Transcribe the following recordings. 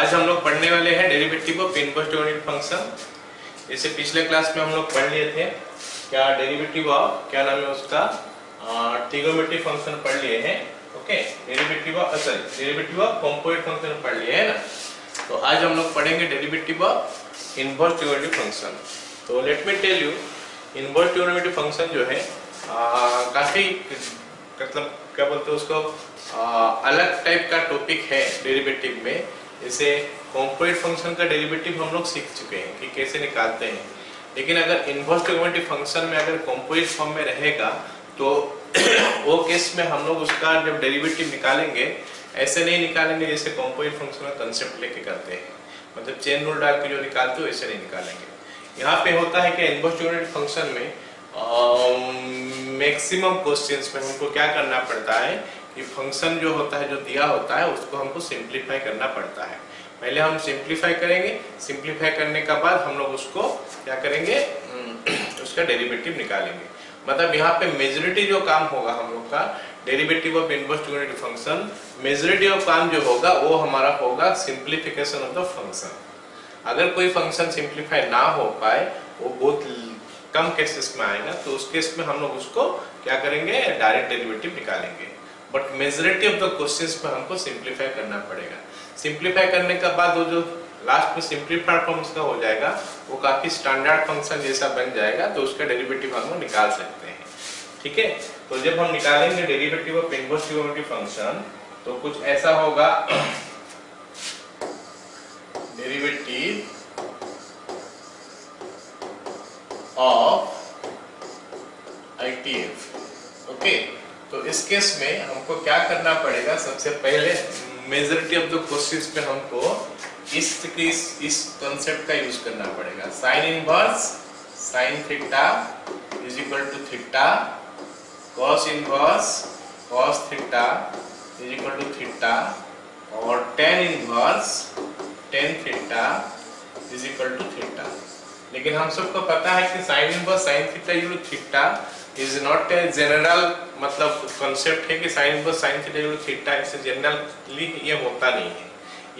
आज हम लोग पढ़ने वाले हैं derivative of inverse trigonometric function. जैसे पिछले क्लास में हम लोग पढ़ लिए थे क्या डेरिवेटिव ऑफ क्या नाम है उसका ट्रिगोनोमेट्रिक फंक्शन पढ़ लिए हैं। Okay, derivative of composite function पढ़ लिए है ना। तो आज हम लोग पढ़ेंगे derivative of inverse trigonometric function. तो let me tell you, inverse trigonometric function जो है काफी मतलब क्या बोलते हैं उसको अलग टाइप का टॉपिक है डेरिवेटिव में। जैसे कंपोजिट फंक्शन का डेरिवेटिव हम लोग सीख चुके हैं कि कैसे निकालते हैं, लेकिन अगर इनवर्स ट्रिगोनोमेट्रिक फंक्शन में अगर कंपोजिट फॉर्म में रहेगा तो वो केस में हम लोग उसका जब डेरिवेटिव निकालेंगे ऐसे नहीं निकालेंगे जैसे कंपोजिट फंक्शन का कंसेप्ट लेके करते हैं, मतलब चेन रूल डाल के जो निकालते हो ऐसे नहीं निकालेंगे। यहाँ पे होता है कि इनवर्स ट्रिगोनोमेट्रिक फंक्शन में मैक्सिमम क्वेश्चंस में हमको क्या करना पड़ता है कि फंक्शन जो होता है, जो दिया होता है, उसको हमको सिंप्लीफाई करना पड़ता है। पहले हम सिंप्लीफाई करेंगे, सिंप्लीफाई करने के बाद हम लोग उसको क्या करेंगे उसका डेरिवेटिव निकालेंगे। मतलब यहाँ पे मेजॉरिटी जो काम होगा हम लोग का derivative of inverse trigonometric function, majority of काम जो होगा वो हमारा होगा सिंप्लीफिकेशन ऑफ द फंक्शन। अगर कोई फंक्शन सिंप्लीफाई ना हो पाए, वो बहुत कम केसेस में आएगा, तो उस केस में हम लोग उसको क्या करेंगे डायरेक्ट डेरिवेटिव निकालेंगे। But majority of the questions में हमको सिंप्लीफाई करना पड़ेगा। सिंप्लीफाई करने के बाद वो जो लास्ट में सिंप्लीफाइड फॉर्म उसका हो जाएगा, वो काफी स्टैंडर्ड फंक्शन जैसा बन जाएगा, तो उसका डेरिवेटिव हम लोग निकाल सकते हैं। ठीक है, तो जब हम निकालेंगे derivative of inverse trigonometric function तो कुछ ऐसा होगा, डेरिवेटिव ऑफ ITF। ओके, तो इस केस में हमको क्या करना पड़ेगा, सबसे पहले मेजॉरिटी ऑफ द क्वेश्चंस में हमको इस कंसेप्ट का यूज करना पड़ेगा। Sine inverse sine theta is equal to theta, cos inverse cos theta is equal to theta, और tan inverse tan theta is equal to theta. लेकिन हम सबको पता है कि sine inverse sine theta equal to theta is not a general मतलब concept है कि sine inverse sine theta equal to theta, इससे जनरली ये होता नहीं है,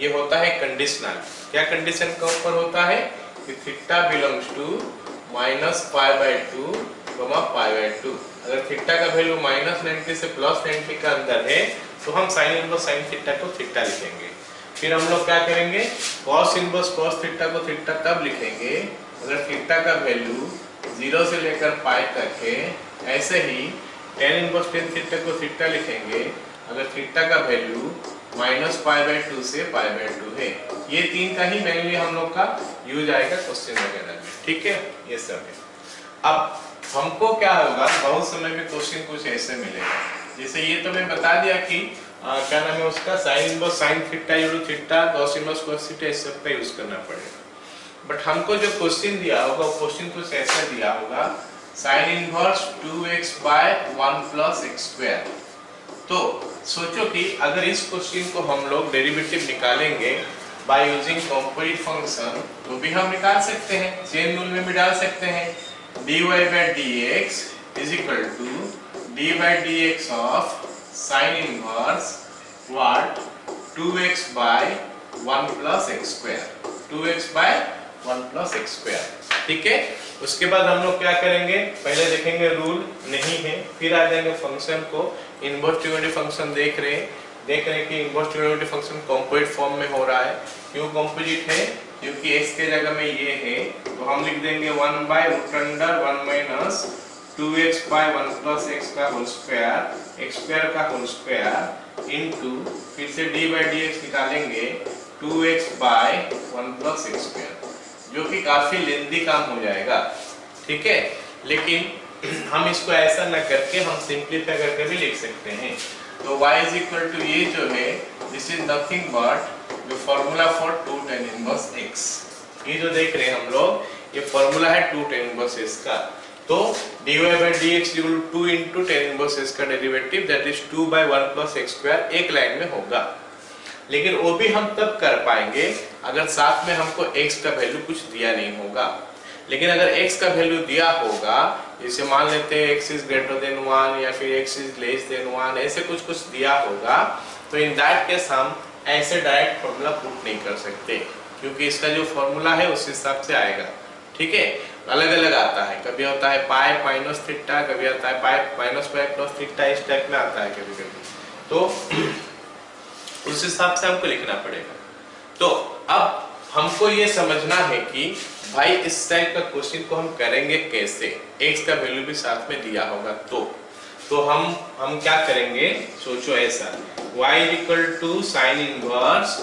ये होता है कंडीशनल। क्या कंडीशन के ऊपर होता है कि थीटा बिलोंग्स टू -π/2, π/2। अगर थीटा का वैल्यू -90 से +90 का अंदर है तो हम साइन इनवर्स साइन थीटा को थीटा लिखेंगे। फिर हम लोग क्या करेंगे, कॉस इनवर्स कॉस थीटा को थीटा तब लिखेंगे अगर थीटा का वैल्यू 0 से लेकर पाई तक है। ऐसे ही tan इनवर्स tan थीटा को थीटा लिखेंगे अगर थीटा का वैल्यू -π/2 से π/2 है। ये तीन का ही मेनली हम लोग का यूज आएगा क्वेश्चन वगैरह में। ठीक है, ये सब है। अब हमको क्या होगा, बहुत समय में क्वेश्चन कुछ ऐसे मिलेगा, जैसे ये तो मैं बता दिया कि क्या नाम है उसका sign inverse sine theta equal theta, cos inverse cos theta, इस सब का यूज करना पड़ेगा। बट हमको जो क्वेश्चन दिया होगा वो क्वेश्चन कुछ ऐसा दिया होगा, साइन इनवर्स 2x/1 + x²। तो सोचो कि अगर इस क्वेश्चन को हम लोग डेरिवेटिव निकालेंगे बाय यूजिंग कंपोजिट फंक्शन तो भी हम निकाल सकते हैं, चेन रूल में भी डाल सकते हैं। dy/dx is equal to d/dx of sine inverse what 2x/1 + x², 2x/1 + x²। ठीक है, उसके बाद हम लोग क्या करेंगे, पहले देखेंगे रूल नहीं है, फिर आ जाएंगे फंक्शन को। इनवर्स ट्रिगोनोमेट्रिक फंक्शन देख रहे हैं कि inverse trigonometric function composite form में हो रहा है। क्यों कंपोजिट है, क्योंकि x के जगह में ये है, तो हम लिख देंगे 1/√1 - 2x/1 + x² का होल स्क्वायर इनटू फिर से d/dx निकालेंगे 2x/1 + x², जो कि काफी लेंथी काम हो जाएगा। ठीक है, लेकिन हम इसको ऐसा न करके हम सिंप्लीफाई करके भी लिख सकते हैं। तो y इज इक्वल टू ये जो है this is nothing but the formula for 2 tan inverse x। ये जो देख रहे हैं हम लोग, ये फार्मूला है 2 tan इनवर्स x का। तो dy/dx equal to 2 * tan inverse x का डेरिवेटिव दैट इज 2/1 + x² एक लाइन में होगा। लेकिन वो भी हम तब कर पाएंगे अगर साथ में हमको x का वैल्यू कुछ दिया नहीं होगा। लेकिन अगर x का वैल्यू दिया होगा, जैसे मान लेते हैं x इज ग्रेटर देन 1 या फिर x इज लेस देन 1, ऐसे कुछ दिया होगा, तो इन दैट केस हम ऐसे डायरेक्ट फॉर्मूला पुट नहीं कर सकते, क्योंकि इसका जो फॉर्मूला है उस हिसाब से आएगा। ठीक है, अलग अलग आता है, कभी होता है पाई माइनस थीटा, कभी आता है पाई माइनस पाई प्लस थीटा, इस टाइप में आता है कभी कभी, तो उस हिसाब से हमको लिखना पड़ेगा। तो अब हमको ये समझना है कि भाई इस टाइप का क्वेश्चन को हम करेंगे कैसे, x का वैल्यू भी साथ में दिया होगा तो हम क्या करेंगे, सोचो ऐसा, y equal to sine inverse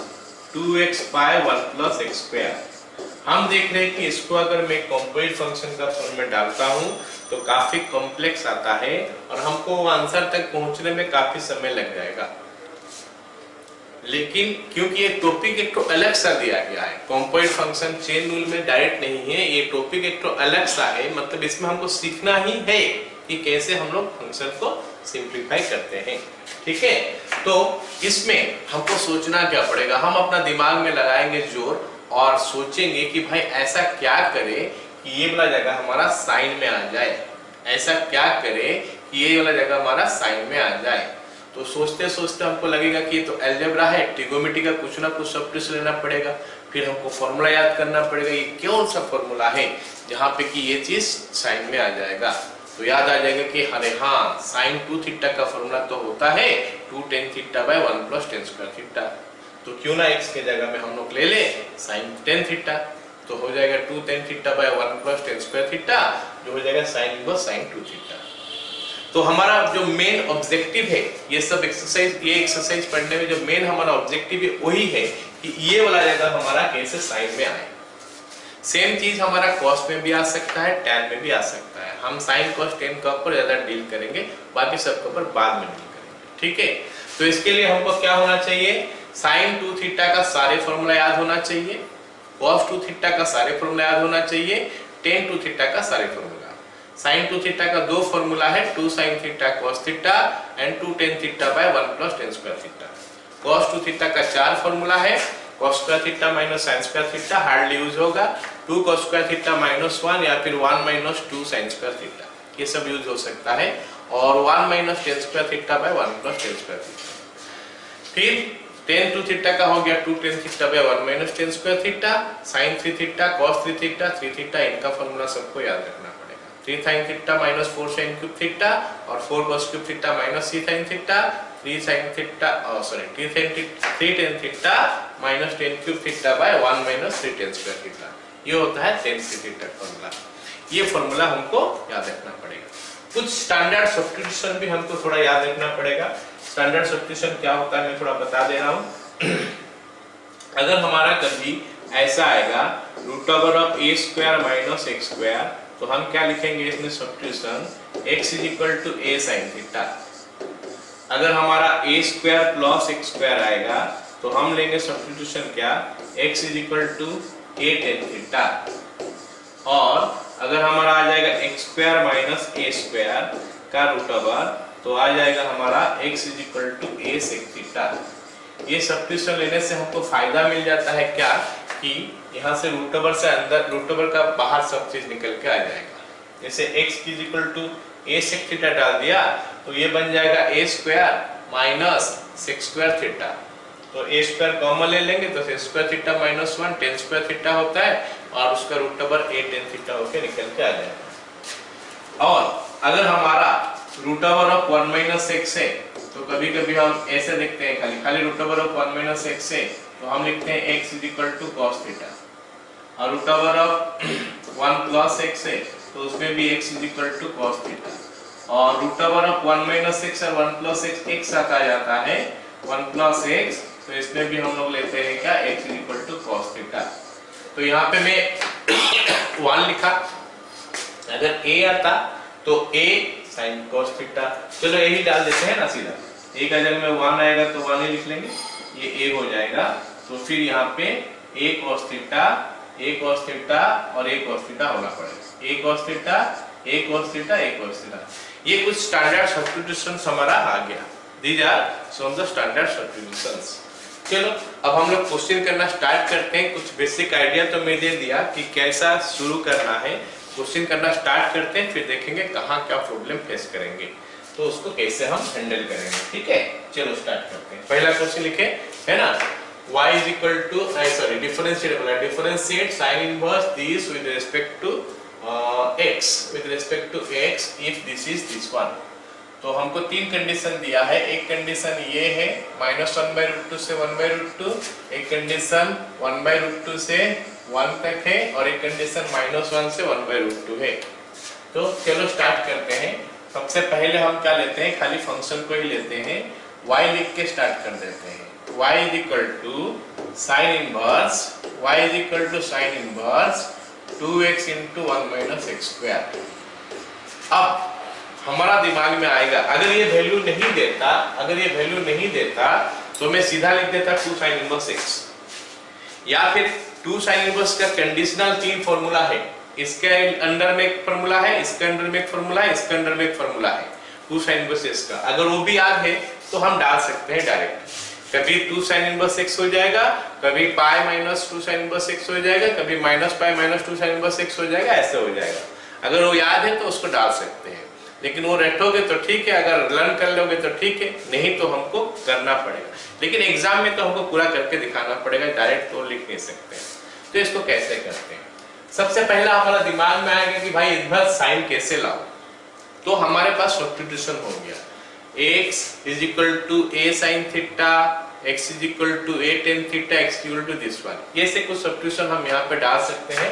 2x by 1 plus x square. हम देख रहे हैं कि इसको अगर मैं कंपोजिट फंक्शन का फॉर्म में डालता हूं तो काफी कॉम्प्लेक्स आता है और हमको आंसर तक पहुंचने में काफी समय लग जाएगा। लेकिन क्योंकि ये टॉपिक एक तो अलग सा दिया गया है, कंपोजिट फंक्शन चेन रूल में डायरेक्ट नहीं है, ये टॉपिक एक तो अलग सा है, मतलब इसमें हमको सीखना ही है कि कैसे हम लोग फंक्शन को सिंप्लीफाई करते हैं। ठीक है, तो इसमें हमको सोचना क्या पड़ेगा, हम अपना दिमाग में लगाएंगे जोर और सोचेंगे कि भाई ऐसा क्या करे कि ये वाला जगह हमारा साइन में आ जाए, ऐसा क्या करे कि ये वाला जगह हमारा साइन में आ जाए। तो सोचते सोचते हमको लगेगा कि ये तो अलजेब्रा है, ट्रिगोनोमेट्री का कुछ ना कुछ सब्स्टिट्यूशन लेना पड़ेगा, फिर हमको फॉर्मूला याद करना पड़ेगा, ये कौन सा फॉर्मूला है जहाँ पे कि ये चीज साइन में आ जाएगा। तो याद आ जाएगा कि अरे हाँ, साइन 2 थीटा का फॉर्मूला तो होता है 2 tan theta by 1 plus tan square theta, तो क्यों ना x के जगह में हम लोग ले ले साइन 10 थीटा, तो हो जाएगा 2 tan theta by 1 plus tan square theta, जो हो जाएगा साइन इनवर्स साइन 2 थीटा। तो हमारा जो मेन ऑब्जेक्टिव है, ये सब एक्सरसाइज, ये एक्सरसाइज पढ़ने में जो मेन हमारा ऑब्जेक्टिव है वही है कि ये वाला जगह हमारा कैसे साइन में आए। सेम चीज हमारा कॉस में भी आ सकता है, टैन में भी आ सकता है। हम साइन कॉस टेन का ऊपर ज्यादा डील करेंगे, बाकी सब के ऊपर बाद में डील करेंगे। ठीक है, तो इसके लिए हमको क्या होना चाहिए, साइन 2 थीटा का सारे फॉर्मूला याद होना चाहिए, कॉस 2 थीटा का सारे फॉर्मूला याद होना चाहिए, टेन 2 थीटा का सारे फॉर्मूला। साइन 2 थीटा का दो फॉर्मूला है, 2 sin theta cos theta and 2 tan theta by 1 plus tan square theta. cos 2 theta का 4 फॉर्मूला है, cos square theta minus sin square theta hardly use होगा, 2 cos स्क्वायर थीटा माइनस 1 या फिर 1 minus 2 sin square theta, ये सब use हो सकता है, और 1 minus tan square theta by 1 plus tan square theta. फिर tan 2 थीटा का हो गया 2 tan theta by 1 minus tan square theta, sin 3 theta cos 3 theta 3 theta, इनका फॉर्मूला सबको याद रखना पड़ेगा। 3 sin theta minus 4 sin cube theta और 4 cos cube theta minus 3 sin theta, 3 sin theta 3 tan theta minus 10 cube theta by 1 minus 3 tan square theta, ये होता है tan theta formula. ये फॉर्मूला हमको याद रखना पड़ेगा। कुछ स्टैंडर्ड सब्स्टिट्यूशन भी हमको थोड़ा याद रखना पड़ेगा। स्टैंडर्ड सब्स्टिट्यूशन क्या होता है मैं थोड़ा बता दे रहा हूँ। अगर हमारा कभी ऐसा आएगा root over of a square minus x square, तो हम क्या लिखेंगे इसमें substitution, x is equal to a sin theta. अगर हमारा a square plus x square आएगा तो हम लेंगे सब्स्टिट्यूशन क्या, x is equal to a tan theta. और अगर हमारा आ जाएगा x square minus a square का रूट ओवर, तो आ जाएगा हमारा x is equal to a sec theta. ये सब्स्टिट्यूशन लेने से हमको फायदा मिल जाता है क्या, कि यहाँ से रूट ओवर से अंदर, रूट ओवर का बाहर सब चीज निकल के आ जाएगा। जैसे x is equal to a sec theta डाल दिया तो ये बन जाएगा a square minus sec square theta, तो a स्क्वायर कॉमन ले लेंगे तो sec square theta minus 1 tan square theta होता है, और उसका root over a tan theta होके निकल के आ जाएगा। और अगर हमारा root over of 1 minus x है, तो कभी कभी हम ऐसे लिखते हैं, खाली root over of 1 minus x है तो हम लिखते हैं x is equal to cos theta, और root over of 1 plus x है तो उसमें भी x is equal to cos theta, और root over of 1 minus x और 1 प्लस x एक साथ आ जाता है 1 प्लस x, तो इसमें भी हम लोग लेते हैं क्या, x is equal to cos theta. तो यहाँ पे मैं 1 लिखा, अगर a आता तो a sin cos थीटा, चलो यही डाल देते हैं ना सीधा, a का जगह में 1 आएगा तो 1 ही लिख लेंगे, ये a हो जाएगा। तो फिर यहाँ पे a cos थीटा और a cos थीटा होना पड़ेगा, a cos theta a cos theta a cos theta. ये कुछ स्टैंडर्ड सब्स्टिट्यूशंस हमारा आ गया, these are some of the standard substitutions. चलो अब हम लोग क्वेश्चन करना स्टार्ट करते हैं। कुछ बेसिक आइडिया तो मैं दे दिया कि कैसा शुरू करना है, क्वेश्चन करना स्टार्ट करते हैं, फिर देखेंगे कहाँ क्या प्रॉब्लम फेस करेंगे, तो उसको कैसे हम हैंडल करेंगे। ठीक है, चलो स्टार्ट करते हैं। पहला क्वेश्चन लिखे, है ना। y is equal to sorry differentiate sine inverse this with respect to x if this is this one. तो हमको तीन कंडीशन दिया है। एक कंडीशन ये है -1/√2 से 1/√2, एक कंडीशन 1/√2 से 1 तक है और एक कंडीशन -1 से 1/√2 है। तो चलो स्टार्ट करते हैं। सबसे पहले हम क्या लेते हैं, खाली फंक्शन को ही लेते हैं, y लिख के स्टार्ट कर देते हैं। y is equal to sine inverse 2x into 1 - x²। अब हमारा दिमाग में आएगा अगर ये वैल्यू नहीं देता तो मैं सीधा लिख देता 2 sin इनवर्स x, या फिर 2 sin इनवर्स का कंडीशनल 3 फॉर्मूला है। इसके अंदर में एक फॉर्मूला है, इसके अंदर में एक फॉर्मूला है, इसके अंदर में एक फॉर्मूला है 2 sin इनवर्स x का। अगर वो भी याद है तो हम डाल सकते हैं डायरेक्ट। कभी 2 sin इनवर्स x हो जाएगा, कभी पाई माइनस 2 sin इनवर्स x हो जाएगा, कभी minus pi minus 2 sin inverse x हो जाएगा, ऐसे हो जाएगा। अगर वो याद है तो उसको डाल सकते हैं, लेकिन वो रटोगे तो ठीक है, अगर लर्न कर लोगे तो ठीक है, नहीं तो हमको करना पड़ेगा। लेकिन एग्जाम में तो हमको पूरा करके दिखाना पड़ेगा, डायरेक्ट तो लिख नहीं सकते। तो इसको कैसे करते हैं, सबसे पहला हमारा दिमाग में आएगा कि भाई इधर साइन कैसे लाओ। तो हमारे पास सब्स्टिट्यूशन हो गया, x is equal to a sin theta, x is equal to a tan theta, x equal to this one. ये से कुछ सब्स्टिट्यूशन हम यहाँ पे डाल सकते हैं।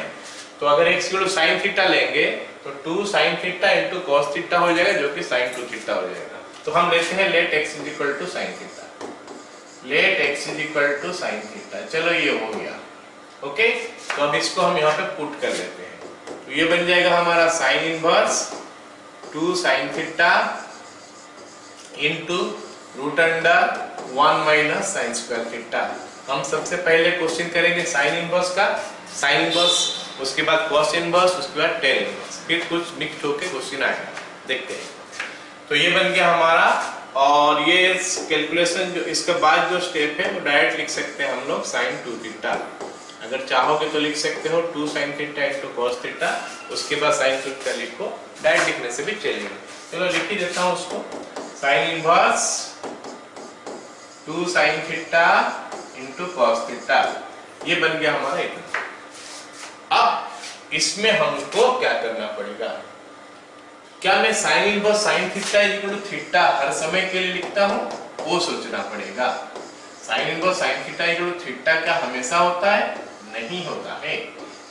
तो अगर x equal to sin theta लेंगे तो 2 sin theta into cos theta हो जाएगा, जो कि sin 2 थीटा हो जाएगा। तो हम लेते हैं let x is equal to sin theta, let x is equal to sin theta. चलो ये हो गया, ओके। तो अब इसको हम यहाँ पे पुट कर लेते हैं। तो ये बन जाएगा हमारा sin inverse 2 sin theta into root under 1 - sin square theta. हम सबसे पहले क्वेश्चन करेंगे साइन इनवर्स का, साइन इनवर्स, उसके बाद cos इनवर्स, उसके बाद tan इनवर्स, फिर कुछ मिक्स होके क्वेश्चन आएगा, देखते हैं। तो ये बन गया हमारा, और ये कैलकुलेशन जो इसके बाद जो स्टेप है वो डायरेक्ट लिख सकते हैं हम लोग sin 2 थीटा। अगर चाहोगे तो लिख सकते हो 2 sin theta into cos theta, उसके बाद sin 2 थीटा लिखो, डायरेक्ट लिखने से भी चलेगा। चलो लिख ही देता हूँ उसको, sin inverse 2 sin theta into cos theta. ये बन गया हमारा इतना। अब इसमें हमको क्या करना पड़ेगा, क्या मैं sin inverse sin theta is equal to theta हर समय के लिए लिखता हूं, वो सोचना पड़ेगा। sin inverse sin theta is equal to theta क्या हमेशा होता है? नहीं होता है,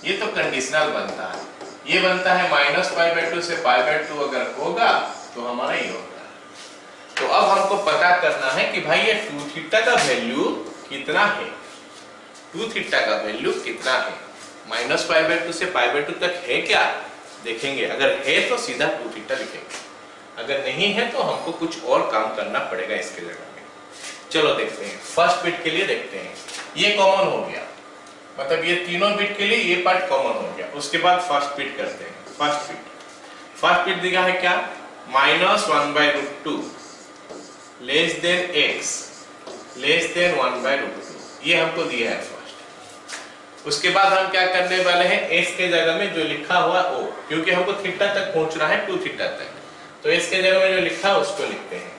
ये तो कंडीशनल बनता है। ये बनता है -π/2 से π/2 अगर होगा तो हमारा ये होगा। तो अब हमको पता करना है कि भाई ये 2 थीटा का वैल्यू कितना है, 2 थीटा का वैल्यू कितना है, -π/2 से π/2 तक है क्या, देखेंगे। अगर है तो सीधा 2 थीटा लिखेंगे, अगर नहीं है तो हमको कुछ और काम करना पड़ेगा इसके जगह में। चलो देखते हैं, फर्स्ट बिट के लिए देखते हैं। ये कॉमन हो गया, मतलब ये तीनों बिट के लिए ये पार्ट कॉमन हो गया। उसके बाद फर्स्ट बिट करते हैं। फर्स्ट बिट दिया है क्या, -1/√2 less than x less than 1/√2, ये हमको दिया है फर्स्ट। उसके बाद हम क्या करने वाले हैं, x के जगह में जो लिखा हुआ o, क्योंकि हमको थीटा तक पहुंचना है 2 थीटा तक, तो x के जगह में जो लिखा है उसको लिखते हैं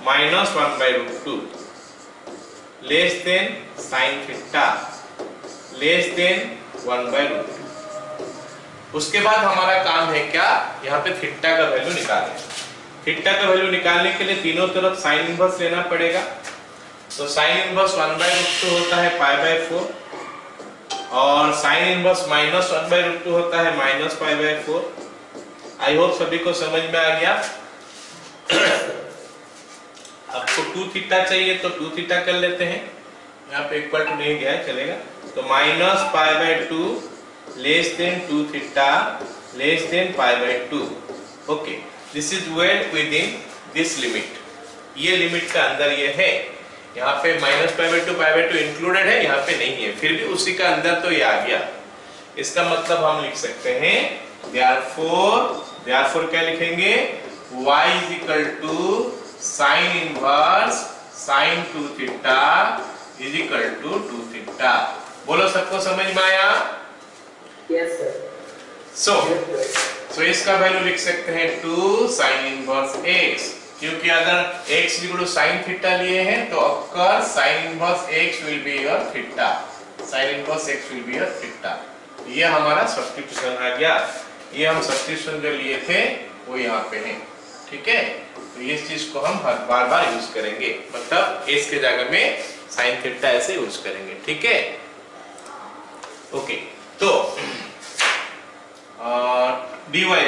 -1/√2 less than sin theta less than 1/√2। उसके बाद हमारा काम है क्या, यहाँ पे थीटा का वैल्यू निकालें। थीटा का वैल्यू निकालने के लिए तीनों तरफ साइन इनवर्स लेना पड़ेगा। तो साइन इनवर्स 1/√2 होता है π/4, और साइन इनवर्स -1/√2 होता है -π/4। आई होप सभी को समझ में आ गया। आपको 2 थीटा चाहिए तो 2 थीटा कर लेते हैं, यहाँ पे इक्वल टू नहीं गया है, चलेगा। तो -π/2 less than 2 theta less than π/2। Okay, this is well within this limit, ये लिमिट का अंदर ये है। यहाँ पे -π/2 इंक्लूडेड है, यहाँ पे नहीं है, फिर भी उसी का अंदर तो ये आ गया। इसका मतलब हम लिख सकते हैं therefore क्या लिखेंगे, y is equal to sin inverse sin 2 theta is equal to 2 theta. बोलो, सबको समझ में आया? Yes sir. सो इसका वैल्यू लिख सकते हैं 2 sin इनवर्स x क्योंकि अगर x equal to sine theta लिए हैं तो of course sine inverse x will be your theta, sine inverse x will be your theta. ये हमारा सब्स्टिट्यूशन आ गया। ये हम सब्स्टिट्यूशन जो लिए थे वो यहाँ पे है, ठीक है। तो ये चीज को हम हर बार यूज करेंगे, मतलब x के जगह में साइन थीटा ऐसे यूज करेंगे, ठीक है। ओके, तो dy बाई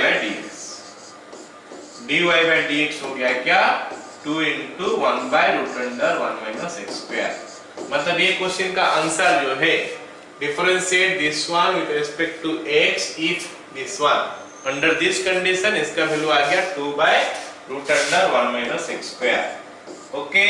dx हो गया क्या 2 into 1 by root under 1 minus x square. मतलब ये क्वेश्चन का आंसर जो है differentiate this one with respect to x if this one under this condition, इसका वैल्यू आ गया 2 by root under 1 minus x square. Okay,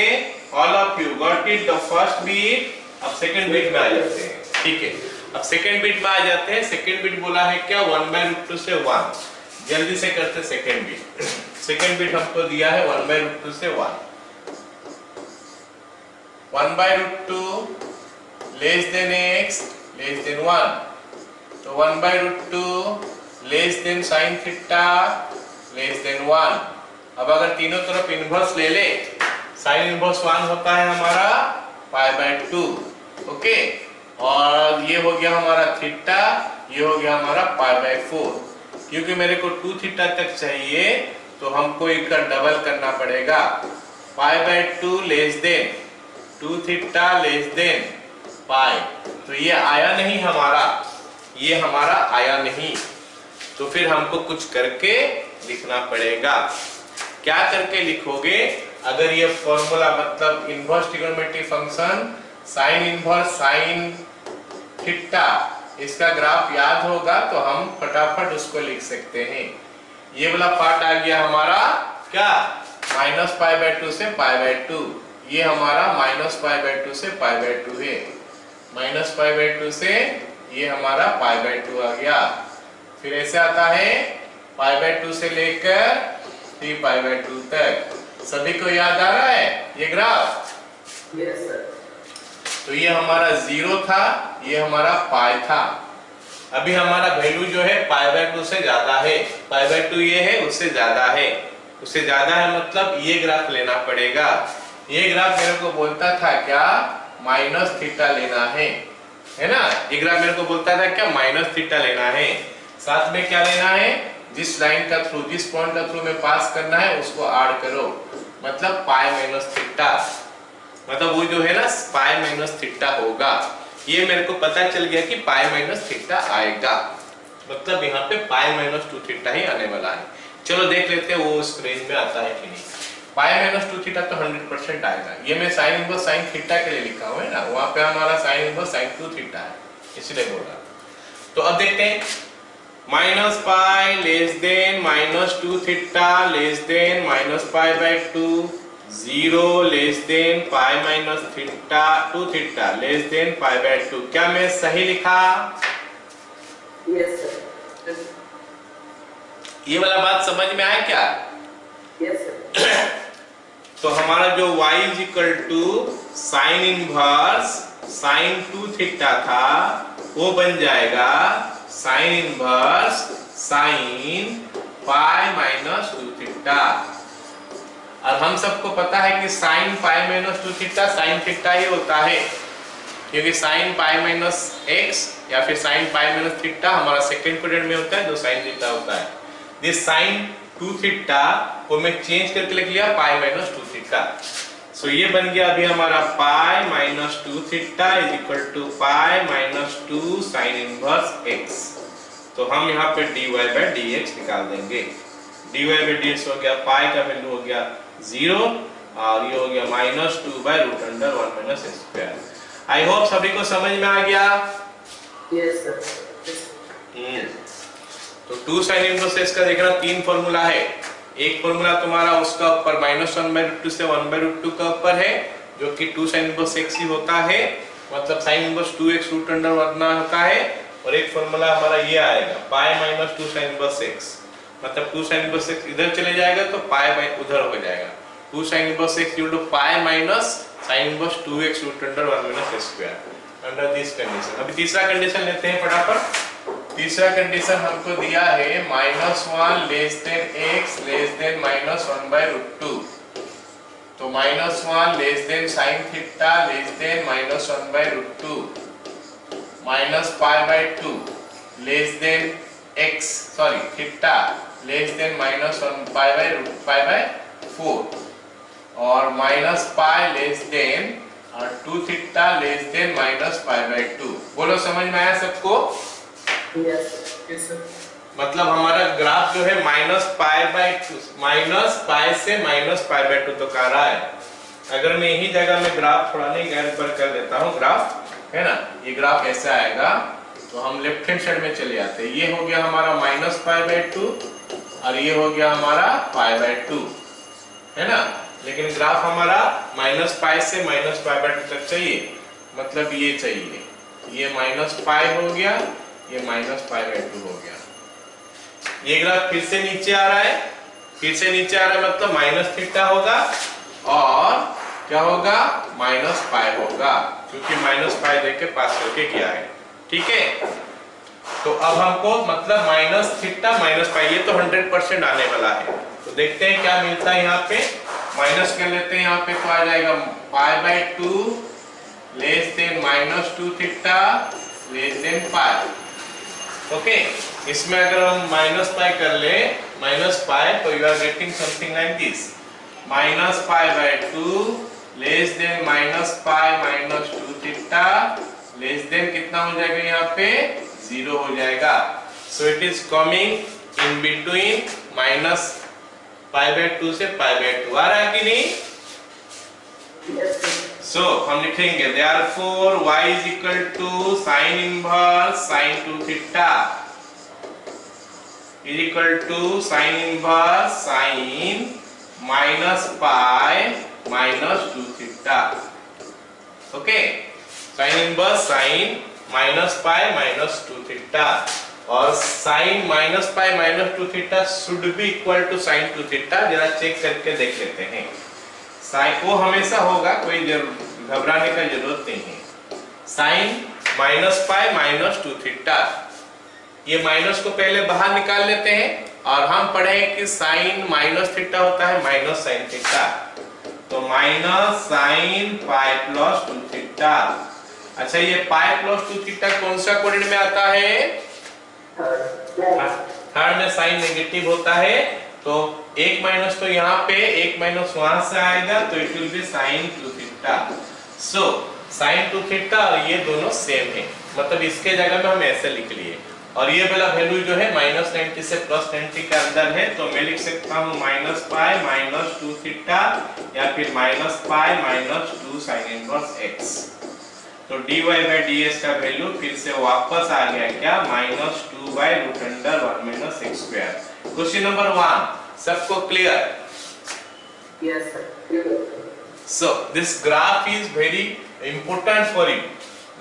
all of you got it the first beat. अब second beat में आ जाते हैं, ठीक है। अब सेकंड बीट में आ जाते हैं। सेकंड बीट बोला है क्या 1 बाई रूट 2 से 1। जल्दी से करते सेकंड बीट। सेकंड बीट हमको दिया है 1 बाई रूट 2 से 1। 1 by root 2 less than x less than 1, तो 1 by root 2 less than sine theta less then 1। अब अगर तीनों तरफ इनवर्स ले ले, साइन इनवर्स 1 होता है हमारा पाई बाई 2, ओके। और ये हो गया हमारा थीटा, ये हो गया हमारा पाई बाई 4। क्योंकि मेरे को 2 थीटा तक चाहिए तो हमको इनका डबल करना पड़ेगा। Pi by 2 less than 2 theta less than pi, तो ये आया नहीं हमारा, ये हमारा आया नहीं। तो फिर हमको कुछ करके लिखना पड़ेगा। क्या करके लिखोगे? अगर ये फॉर्मूला मतलब inverse trigonometric function sine inverse sine theta, इसका ग्राफ याद होगा तो हम फटाफट उसको लिख सकते हैं। ये वाला पार्ट आ गया हमारा क्या माइनस पाई बाई 2 से पाई बाई 2। ये हमारा माइनस पाई बाई 2 से पाई बाई 2 है। माइनस पाई बाई 2 से ये हमारा पाई बाई 2 आ गया। फिर ऐसे आता है पाई बाई 2 से लेकर 3 पाई बाई 2 तक। सभी को याद आ रहा है ये ग्राफ? Yes sir. तो ये हमारा 0 था, ये हमारा पाई था। अभी हमारा वैल्यू जो है पाई बाई 2 से ज्यादा है। पाई बाई 2 ये है, उससे ज्यादा है। उससे ज्यादा है मतलब ये ग्राफ लेना पड़ेगा। ये ग्राफ मेरे को बोलता था क्या माइनस थीटा लेना है ना। ये ग्राफ मेरे को बोलता था क्या माइनस थीटा लेना है। साथ में क्या लेना है, जिस लाइन का थ्रू, जिस पॉइंट का थ्रू में पास करना है उसको ऐड करो, मतलब पाई माइनस थीटा। मतलब वो जो है ना पाई माइनस थीटा होगा। ये मेरे को पता चल गया कि पाई माइनस थीटा आएगा, मतलब यहाँ पे पाई माइनस 2 थीटा ही आने वाला है। चलो देख लेते हैं वो उस रेंज में आता है कि नहीं। पाई माइनस 2 थीटा तो 100% आएगा। ये मैं साइन इनवर्स साइन थीटा के लिए लिखा हुआ है ना, वहां पे हमारा साइन इनवर्स साइन 2 थीटा है, इसलिए बोल रहा। तो अब देखते हैं minus pi less than minus 2 theta less than minus pi by 2, 0 less than pi minus theta 2 theta less than pi by 2। क्या मैं सही लिखा? Yes sir. ये वाला बात समझ में आया क्या? Yes sir. तो हमारा जो y is equal to sine inverse sine 2 theta था वो बन जाएगा sine inverse sine pi minus 2 theta. और हम सबको पता है कि sine pi minus 2 theta sine theta ही होता है, क्योंकि साइन पाई माइनस एक्स या फिर साइन पाई माइनस थीटा हमारा सेकंड पीरियड में होता है, जो साइन थीटा होता है। दिस साइन 2 थीटा को मैं चेंज करके लिख लिया पाई माइनस 2 थीटा। सो ये बन गया अभी हमारा pi minus 2 theta is equal to pi minus 2 sine inverse x. तो हम यहाँ पे dy बाई dx निकाल देंगे। dy बाई dx हो गया, पाई का वैल्यू हो गया 0 और ये हो गया minus 2 by root under 1 minus x square. I hope सभी को समझ में आ गया। Yes sir. तो 2 साइन इनवर्स एक्स का देखना 3 फॉर्मूला है। एक फॉर्मूला तुम्हारा उसका ऊपर माइनस 1 बाई रूट 2 से 1 बाई रूट 2 का ऊपर है, जो कि 2 साइन इनवर्स एक्स ही होता है, मतलब sign inverse 2x root under 1 होता है। और एक फॉर्मूला हमारा ये आएगा पाई माइनस 2 साइन इनवर्स एक्स, मतलब 2 साइन इनवर्स एक्स इधर चले जाएगा तो पाई बाई उधर हो जाएगा। 2 sine inverse x equal to pi minus sine inverse 2x root under 1 minus x square under this condition. अभी तीसरा कंडीशन लेते हैं फटाफट। तीसरा कंडीशन हमको दिया है -1 less than x less than -1/√2। तो -1 less than sin theta less than -1/√2 -π/2 less than x theta less than -1π/4 और -π less than 2 theta less than -π/2। बोलो समझ में आया सबको? Yes, sir. मतलब हमारा ग्राफ जो है -π/2 -π से -π/2 तो कर रहा है। अगर मैं यही जगह में ग्राफ थोड़ा नहीं गैर पर कर देता हूँ, ग्राफ है ना, ये ग्राफ ऐसा आएगा तो हम लेफ्ट हैंड साइड में चले जाते हैं। ये हो गया हमारा -π/2 और ये हो गया हमारा π/2, है ना। लेकिन ग्राफ हमारा -π से -π/2 तक चाहिए, मतलब ये चाहिए, ये -π हो गया, ये -π/2 हो गया। ये ग्राफ फिर से नीचे आ रहा है, फिर से नीचे आ रहा है, मतलब -θ होगा और क्या होगा, -π होगा, क्योंकि -π देके पास करके किया है। ठीक है, तो अब हमको मतलब -θ -π, ये तो 100% आने वाला है। तो देखते हैं क्या मिलता है यहाँ पे, माइनस कर लेते हैं यहाँ पे, तो आ जाएगा π/2 less than -2 theta less than π। Okay, इसमें अगर हम -π कर ले, -π, तो you are getting something like this, -π/2 less than -π -2 theta less than कितना हो जाएगा यहाँ पे, 0 हो जाएगा। So it is coming in between -π/2 से π/2। आ रहा है कि नहीं? Yes, sir. सो हम लिखेंगे therefore y is equal to sin inverse sin 2 theta is equal to sin inverse sin -π -2 theta। Okay, sin inverse sin -π -2 theta और sin -π -2 theta should be equal to sin 2 theta. जरा check करके देख लेते हैं, sign वो हमेशा होगा, कोई घबराने का जरूरत नहीं है। sin -π -2 थीटा, ये माइनस को पहले बाहर निकाल लेते हैं और हम पढ़े कि sin -θ होता है -sin थीटा, तो -sin π + 2 थीटा। अच्छा, ये π + 2 थीटा कौन सा कोऑर्डिनेट में आता है? थर्ड में साइन नेगेटिव होता है, तो एक माइनस तो यहाँ पे, एक माइनस वहां से आएगा, तो it will B sin 2 theta. So sin 2 theta और ये दोनों सेम है, मतलब इसके जगह में हम ऐसे लिख लिए। और ये वाला वैल्यू जो है -90 से +90 के अंदर है, तो मैं लिख सकता हूँ -π -2 थीटा या फिर -π -2 sin इनवर्स x। तो dy/ds का वैल्यू फिर से वापस आ गया क्या, -2/√1 - x²। क्वेश्चन नंबर 1 सबको clear? Yes, sir. Clear. So this graph is very important for you.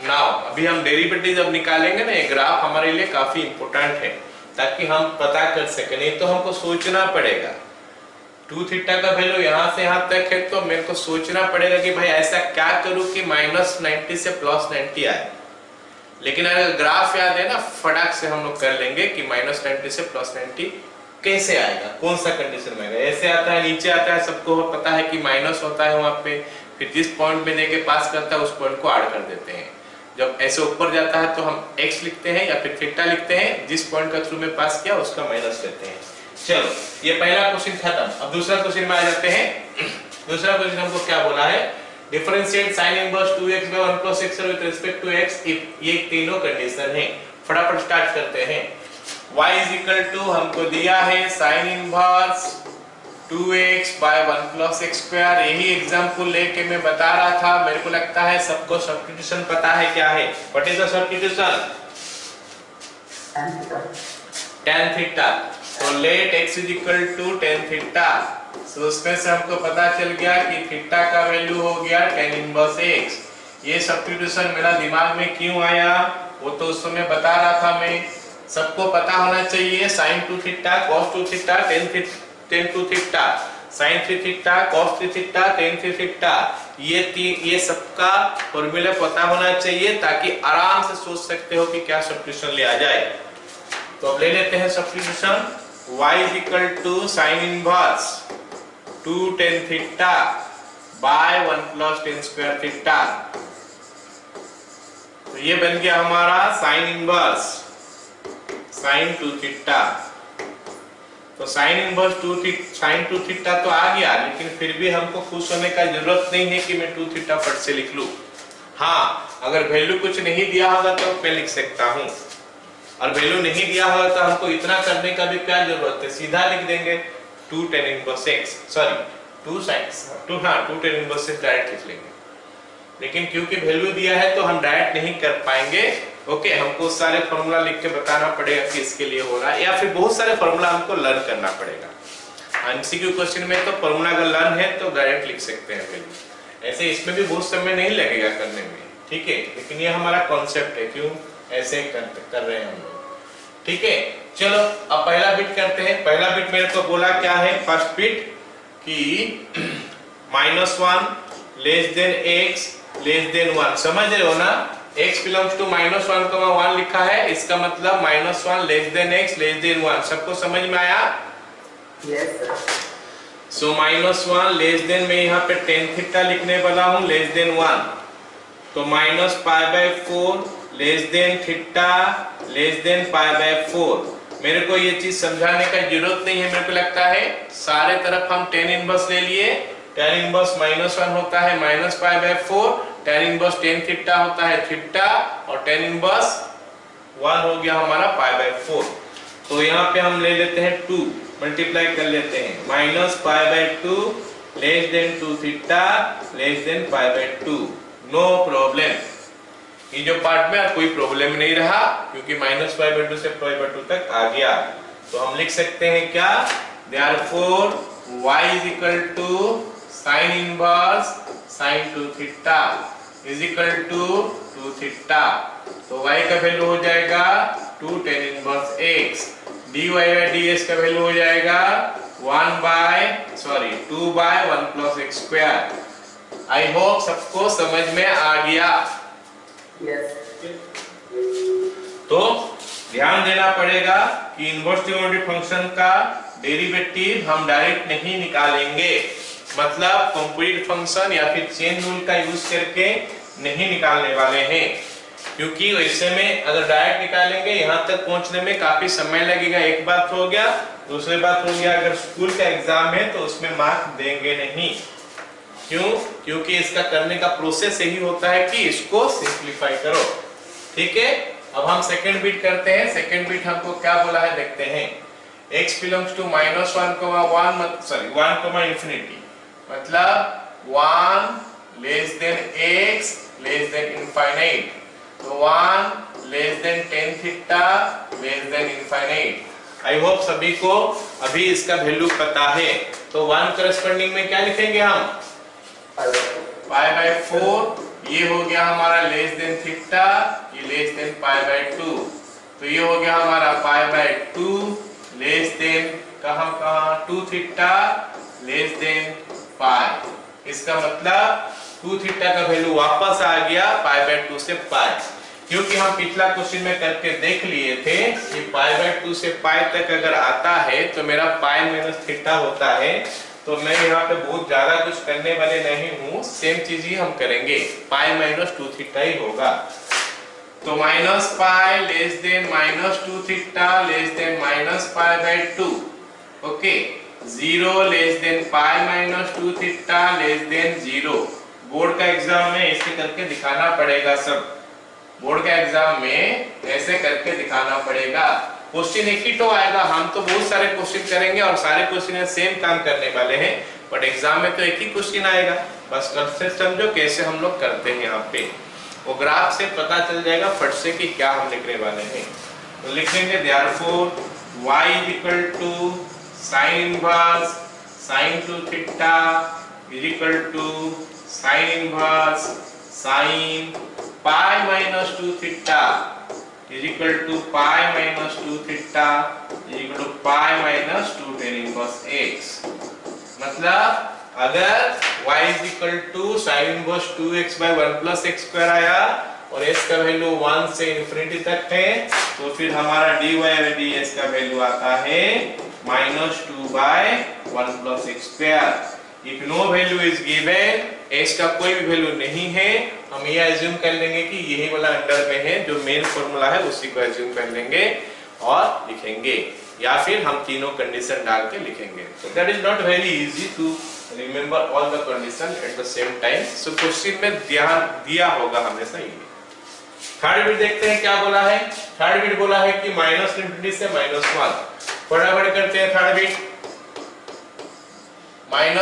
Now अभी हम डेरिवेटिव जब निकालेंगे ना, ये ग्राफ हमारे लिए काफी इंपॉर्टेंट है, ताकि हम पता कर सके, नहीं तो हमको सोचना पड़ेगा। 2 थीटा का वैल्यू यहाँ से यहाँ तक है, तो मेरे को सोचना पड़ेगा कि भाई ऐसा क्या करूँ कि -90 से +90 आए। लेकिन अगर ग्राफ याद है ना, फटाक से हम लोग कर लेंगे कि -90 से +90 कैसे आएगा, कौन सा कंडीशन में आएगा। ऐसे आता है, नीचे आता है, सबको पता है कि माइनस होता है वहां पे, फिर जिस पॉइंट में देके पास करता है उस पॉइंट को ऐड कर देते हैं। जब ऐसे ऊपर जाता है तो हम x लिखते हैं या फिर थीटा लिखते हैं, जिस पॉइंट का थ्रू में पास किया उसका माइनस करते हैं। चलो, ये पहला क्वेश्चन खत्म। अब दूसरा क्वेश्चन में आ जाते हैं। दूसरा क्वेश्चन हमको क्या बोला है, differentiate sin inverse 2x/1 + x with respect to x if ये तीनों कंडीशन है। फटाफट स्टार्ट करते हैं। y इज इक्वल टू हमको दिया है sin इनवर्स 2x/1 + x²। यही एग्जांपल लेके मैं बता रहा था, मेरे को लगता है सबको सब्स्टिट्यूशन पता है क्या है। What is the substitution? tan theta. तो let x is equal to tan theta. So उसमें से हमको पता चल गया कि थीटा का वैल्यू हो गया tan इनवर्स x। ये सब्स्टिट्यूशन मेरा दिमाग में क्यों आया, वो तो उस समय बता रहा था मैं। सबको पता होना चाहिए sin 2 theta cos 2 theta tan 2 theta sin 3 theta cos 3 theta tan 3 theta, ये सबका फॉर्मूला पता होना चाहिए, ताकि आराम से सोच सकते हो कि क्या सब्स्टिट्यूशन लिया जाए। तो अब ले लेते हैं substitution. y is equal to sine inverse 2 tan theta by 1 plus tan square theta. तो ये बन गया हमारा साइन इनवर्स साइन 2 थीटा। तो साइन इनवर्स साइन 2 थीटा तो आ गया, लेकिन फिर भी हमको खुश होने का जरूरत नहीं है कि मैं 2 थीटा फट से लिख लूं। हाँ, अगर वैल्यू कुछ नहीं दिया होगा तो मैं लिख सकता हूं, और वैल्यू नहीं दिया होगा तो हमको इतना करने का भी क्या जरूरत है, सीधा लिख देंगे 2 tan inverse x, sorry 2 tan inverse x direct लिख लेंगे। लेकिन क्योंकि वैल्यू दिया है तो हम डायरेक्ट नहीं कर पाएंगे। ओके, हमको सारे फॉर्मूला लिख के बताना पड़ेगा कि इसके लिए हो रहा है, या फिर बहुत सारे फॉर्मूला हमको लर्न करना पड़ेगा। एमसीक्यू क्वेश्चन में तो फॉर्मूला अगर लर्न है तो डायरेक्ट लिख सकते हैं वैल्यू। ऐसे इसमें भी बहुत समय नहीं लगेगा करने में, ठीक है, लेकिन ये हमारा कॉन्सेप्ट है, क्यों ऐसे कर रहे हैं हम लोग। ठीक है, चलो अब पहला बिट करते हैं। पहला बिट मेरे को बोला क्या है, फर्स्ट बिट कि -1 less than x less than 1। समझ रहे हो ना, x बिलोंग्स टू -1, 1 लिखा है, इसका मतलब -1 less than x less than 1। सबको समझ में आया? Yes sir. So -1 less than, मैं यहाँ पे tan थीटा लिखने वाला हूँ, लेस देन 1। तो -π/4 less than theta less than π/4। मेरे को ये चीज समझाने का जरूरत नहीं है, मेरे को लगता है सारे तरफ हम tan इनवर्स ले लिए। tan इनवर्स -1 होता है -π/4, tan इनवर्स tan थीटा होता है थीटा, और tan इनवर्स 1 हो गया हमारा π/4। तो यहाँ पे हम ले लेते हैं 2, मल्टीप्लाई कर लेते हैं, -π/2 less than 2 theta less than π/2। No problem, ये जो पार्ट में कोई प्रॉब्लम नहीं रहा, क्योंकि -π/2 से π/2 तक आ गया। तो हम लिख सकते हैं क्या, therefore y is equal to sine inverse sine 2 theta is equal to 2 theta. तो y का वैल्यू हो जाएगा 2 tan इनवर्स x, dy/ds का वैल्यू हो जाएगा 2/1 plus x square. I hope सबको समझ में आ गया। यस। तो ध्यान देना पड़ेगा कि इनवर्स ट्रिगोनोमेट्रिक फंक्शन का डेरिवेटिव हम डायरेक्ट नहीं निकालेंगे, मतलब कंप्लीट फंक्शन या फिर चेन रूल का यूज करके नहीं निकालने वाले हैं, क्योंकि वैसे में अगर डायरेक्ट निकालेंगे यहाँ तक पहुंचने में काफी समय लगेगा। एक बात हो गया, दूसरी बात हो गया, अगर स्कूल का एग्जाम है तो उसमें मार्क देंगे नहीं। क्यों? क्योंकि इसका करने का प्रोसेस यही होता है कि इसको सिंपलीफाई करो। ठीक है, अब हम सेकंड बिट करते हैं। सेकंड बिट हमको क्या बोला है देखते हैं। x बिलोंग्स टू -1, 1 इंफिनिटी, मतलब 1 less than x less than infinite. तो 1 less than tan theta less then infinite. आई होप सभी को अभी इसका वैल्यू पता है। तो 1 करस्पॉन्डिंग में क्या लिखेंगे हम, π/4। ये हो गया हमारा लेस देन थीटा, ये लेस देन π/2। तो ये हो गया हमारा π/2 लेस देन कहाँ 2 थीटा लेस देन π। इसका मतलब 2 थीटा का वैल्यू वापस आ गया π/2 से π, क्योंकि हम पिछला क्वेश्चन में करके देख लिए थे कि π/2 से π तक अगर आता है तो मेरा π - थीटा होता है। तो मैं यहाँ पे बहुत ज्यादा कुछ करने वाले नहीं हूँ, सेम चीज ही हम करेंगे, π - 2 थीटा ही होगा। तो -π less than -2 theta less than -π/2। Okay, 0 less than π - 2 theta less than 0। Board का एग्जाम में ऐसे करके दिखाना पड़ेगा, सब बोर्ड का एग्जाम में ऐसे करके दिखाना पड़ेगा। क्वेश्चन एक ही तो आएगा, हम तो बहुत सारे क्वेश्चन करेंगे और सारे क्वेश्चन सेम काम करने वाले हैं, बट एग्जाम में तो एक ही क्वेश्चन आएगा। बस कंसेप्ट समझो कैसे हम लोग करते हैं। यहाँ पे वो ग्राफ से पता चल जाएगा फट से कि क्या हम लिखने वाले हैं। तो लिखेंगे therefore y is equal to sine inverse sine 2 theta is equal to sine inverse sine π - 2 theta is equal to π - 2 theta is equal to π - 2 tan inverse x। मतलब अगर y is equal to sin inverse 2x by 1 plus x square आया और x का value 1 से infinity तक है, तो फिर हमारा dy/dx का वैल्यू आता है -2/1 + x²। If no value is given, x का कोई भी वैल्यू नहीं है, हम ये एज्यूम कर लेंगे कि यही वाला अंडर में है, जो मेन फॉर्मूला है उसी को एज्यूम कर लेंगे और लिखेंगे, या फिर हम तीनों कंडीशन डाल के लिखेंगे। So that is not very easy to remember all the condition at the same time. So question में ध्यान दिया होगा हमेशा ये। थर्ड बिट देखते हैं क्या बोला है। थर्ड बिट बोला है कि -∞ से -1। फटाफट करते हैं third bit. -∞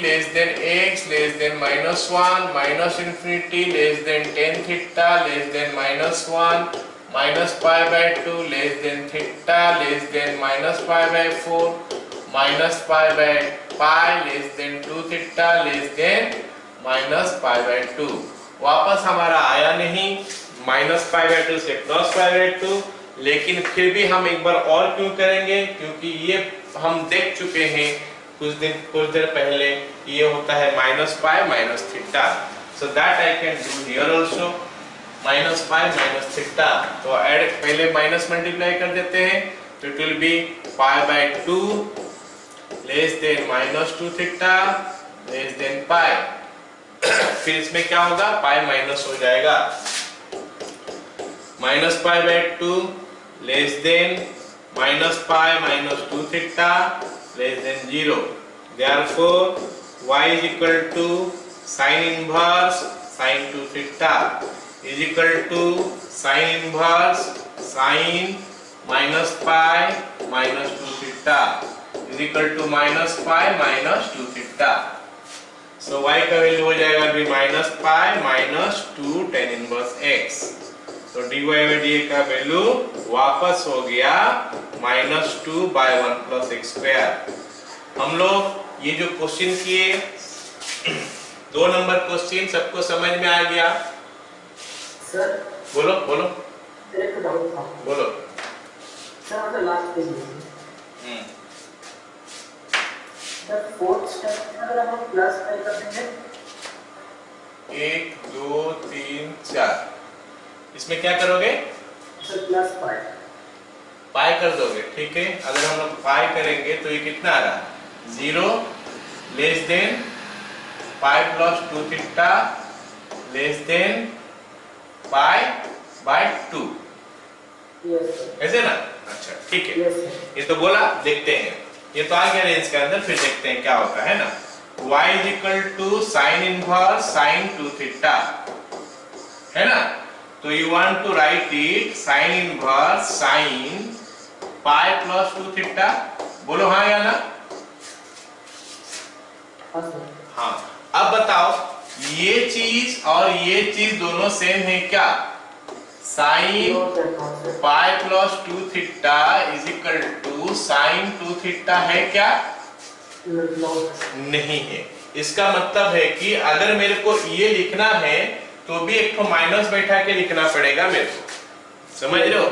less than x less than -1, -∞ less than tan theta less than -1, -π/2 less than theta less than -π/4, -π/π less than 2 theta less than -π/2। वापस हमारा आया नहीं -π/2 से +π/2, लेकिन फिर भी हम एक बार और क्यों करेंगे, क्योंकि ये हम देख चुके हैं कुछ देर पहले, ये होता है -π -θ। So that I can do here also, -π -θ। तो ऐड पहले माइनस मल्टीप्लाई कर देते हैं, तो it will be π/2 less than -2 theta less than π। फिर इसमें क्या होगा, π माइनस हो जाएगा, -π/2 less than -π -2 theta less than 0। Therefore, y is equal to sin inverse sin 2 theta is equal to sin inverse sin -π -2 theta is equal to -π -2 theta। So y का value हो जाएगा भी -π -2 tan inverse x। तो dy/dx का value वापस हो गया -2/1 + x²। हम लोग ये जो क्वेश्चन किए 2 नंबर क्वेश्चन सबको समझ में आ गया? सर बोलो बोलो एक डाउट था बोलो। सर मतलब लास्ट पेज में सर फोर्थ स्टेप में अगर हम प्लस फाइव कर देंगे 1 2 3 4, इसमें क्या करोगे सर +5 पाई कर दोगे, ठीक है। अगर हम लोग पाई करेंगे तो ये कितना आ रहा है, 0 less than π + 2 theta less than π/2, yes ऐसे ना। अच्छा ठीक है, यस ये तो बोला, देखते हैं, ये तो आ गया रेंज के अंदर, फिर देखते हैं क्या होता है ना। y = sin inverse sin 2 theta है ना, तो you want to write it sin inverse sin π + 2 theta. बोलो हाँ या ना। हाँ, अब बताओ ये चीज और ये चीज दोनों सेम है क्या? sin π + 2 theta is equal to sin 2 theta है क्या? नहीं है। इसका मतलब है कि अगर मेरे को ये लिखना है तो भी एक तो माइनस बैठा के लिखना पड़ेगा मेरे को, समझ रहे हो?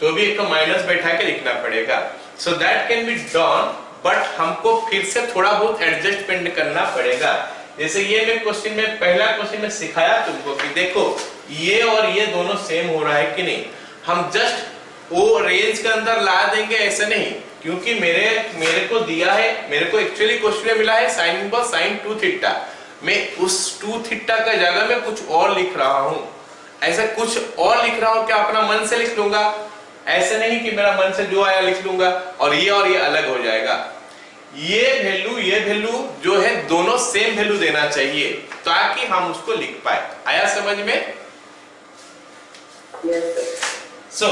तो भी एक तो माइनस बैठा के लिखना पड़ेगा। So that can be done, but हमको फिर से थोड़ा बहुत एडजस्टमेंट करना पड़ेगा। जैसे ये मैं क्वेश्चन में पहला क्वेश्चन में सिखाया तुमको कि देखो ये और ये दोनों सेम हो रहा है कि नहीं, हम जस्ट वो रेंज के अंदर ला देंगे, ऐसा नहीं, क्योंकि मेरे को दिया है, मेरे को एक्चुअली क्वेश्चन में मिला है sin इनवर्स sin 2 थीटा, मैं उस 2 थीटा का जगह में कुछ और लिख रहा हूं। ऐसा कुछ और लिख रहा हूं क्या अपना मन से लिख लूंगा, ऐसा नहीं कि मेरा मन से जो आया लिख लूंगा और ये अलग हो जाएगा। ये वैल्यू जो है दोनों सेम वैल्यू देना चाहिए ताकि हम उसको लिख पाए। आया समझ में? So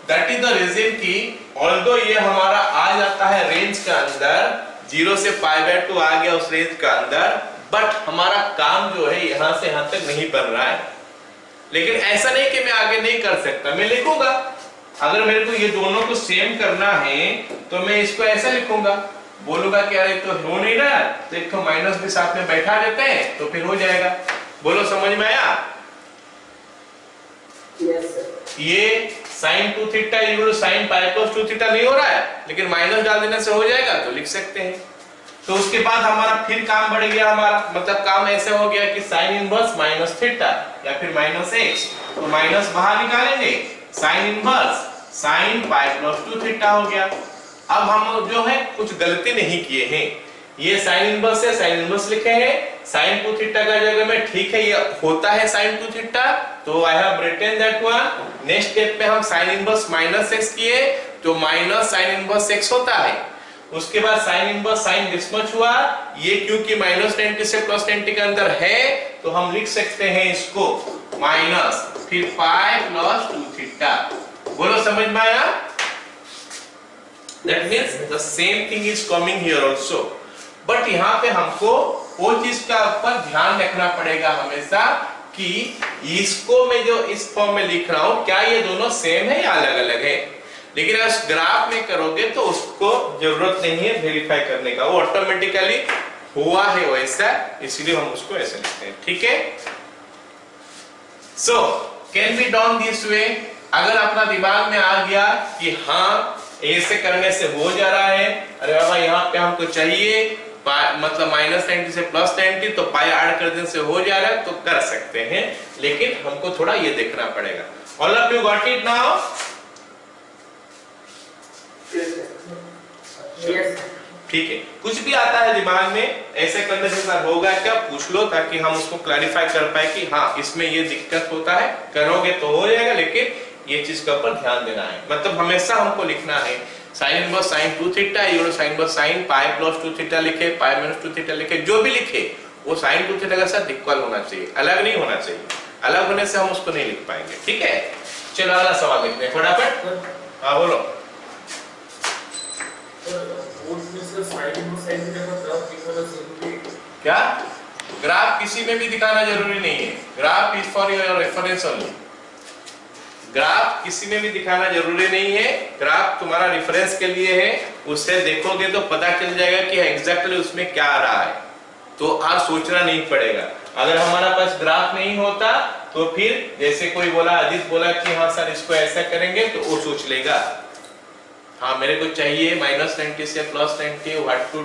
that is the reason कि ऑल्दो ये हमारा आ जाता है रेंज के अंदर, 0 से π/2 आ गया उस रेंज के अंदर, बट हमारा काम जो है यहां से यहां तक नहीं बन रहा है। लेकिन ऐसा नहीं कि मैं आगे नहीं कर सकता, मैं लिखूंगा। अगर मेरे को ये दोनों को सेम करना है तो मैं इसको ऐसा लिखूंगा, बोलूंगा कि यार तो हो नहीं रहा, तो एक तो माइनस भी साथ में बैठा देते हैं तो फिर हो जाएगा। बोलो समझ में आया? यस ये sin 2 theta equal sin π + 2 theta नहीं हो रहा है, लेकिन माइनस डाल देने से हो जाएगा तो लिख सकते हैं। तो उसके बाद हमारा फिर काम बढ़ गया, हमारा मतलब काम ऐसे हो गया कि sin इनवर्स माइनस थीटा या फिर -x, तो माइनस बाहर निकालेंगे sign inverse sine pi plus 2 theta हो गया। अब हम जो है कुछ गलती नहीं किए हैं, ये साइन इनवर्स है, साइन इनवर्स लिखे हैं, साइन 2 थीटा का जगह में, ठीक है ये होता है साइन 2 थीटा, तो I have written that one. Next step में हम साइन इनवर्स माइनस x किए तो माइनस साइन इनवर्स x होता है। उसके बाद sign inverse sign this much हुआ, ये क्योंकि माइनस 90 से प्लस 90 के अंदर है तो हम लिख सकते हैं इसको माइनस फिर पाई प्लस 2 थीटा। बोलो समझ में आया? That means the same thing is coming here also, but यहाँ पे हमको वो चीज का ऊपर ध्यान रखना पड़ेगा हमेशा कि इसको मैं जो इस फॉर्म में लिख रहा हूँ क्या ये दोनों सेम है या अलग अलग है। लेकिन अगर ग्राफ में करोगे तो उसको जरूरत नहीं है वेरीफाई करने का, वो ऑटोमेटिकली हुआ है वैसा, इसलिए हम उसको ऐसे लिखते हैं। ठीक है, so can be done this way. अगर अपना दिमाग में आ गया कि हाँ ऐसे करने से हो जा रहा है, अरे बाबा यहाँ पे हमको चाहिए मतलब माइनस 90 से प्लस 90 तो पाई ऐड कर देने से हो जा रहा है, तो कर सकते हैं, लेकिन हमको थोड़ा ये देखना पड़ेगा। All of you got it now? ठीक है, कुछ भी आता है दिमाग में ऐसे करने से सर होगा क्या पूछ लो, ताकि हम उसको क्लैरिफाई कर पाए कि हाँ इसमें ये दिक्कत होता है, करोगे तो हो जाएगा, लेकिन ये चीज का ऊपर ध्यान देना है। मतलब हमेशा हमको लिखना है साइन इनवर्स साइन 2 थीटा ये sign inverse sine pi plus 2 theta लिखे, पाई माइनस 2 थीटा लिखे, जो भी लिखे वो साइन 2 थीटा के साथ इक्वल होना चाहिए, अलग नहीं होना चाहिए। अलग होने से हम उसको नहीं लिख पाएंगे। ठीक है, चलो अगला सवाल लिखते हैं फटाफट। हाँ बोलो। क्या ग्राफ किसी में भी दिखाना जरूरी नहीं है, graph is for your reference only. Graph किसी में भी दिखाना जरूरी नहीं है, ग्राफ तुम्हारा रेफरेंस के लिए है, उससे देखोगे तो पता चल जाएगा कि एग्जैक्टली उसमें क्या आ रहा है, तो आज सोचना नहीं पड़ेगा। अगर हमारा पास ग्राफ नहीं होता तो फिर जैसे कोई बोला, अजीत बोला कि हाँ सर इसको ऐसा करेंगे, तो वो सोच लेगा हाँ मेरे को चाहिए माइनस 90 से प्लस 90, व्हाट टू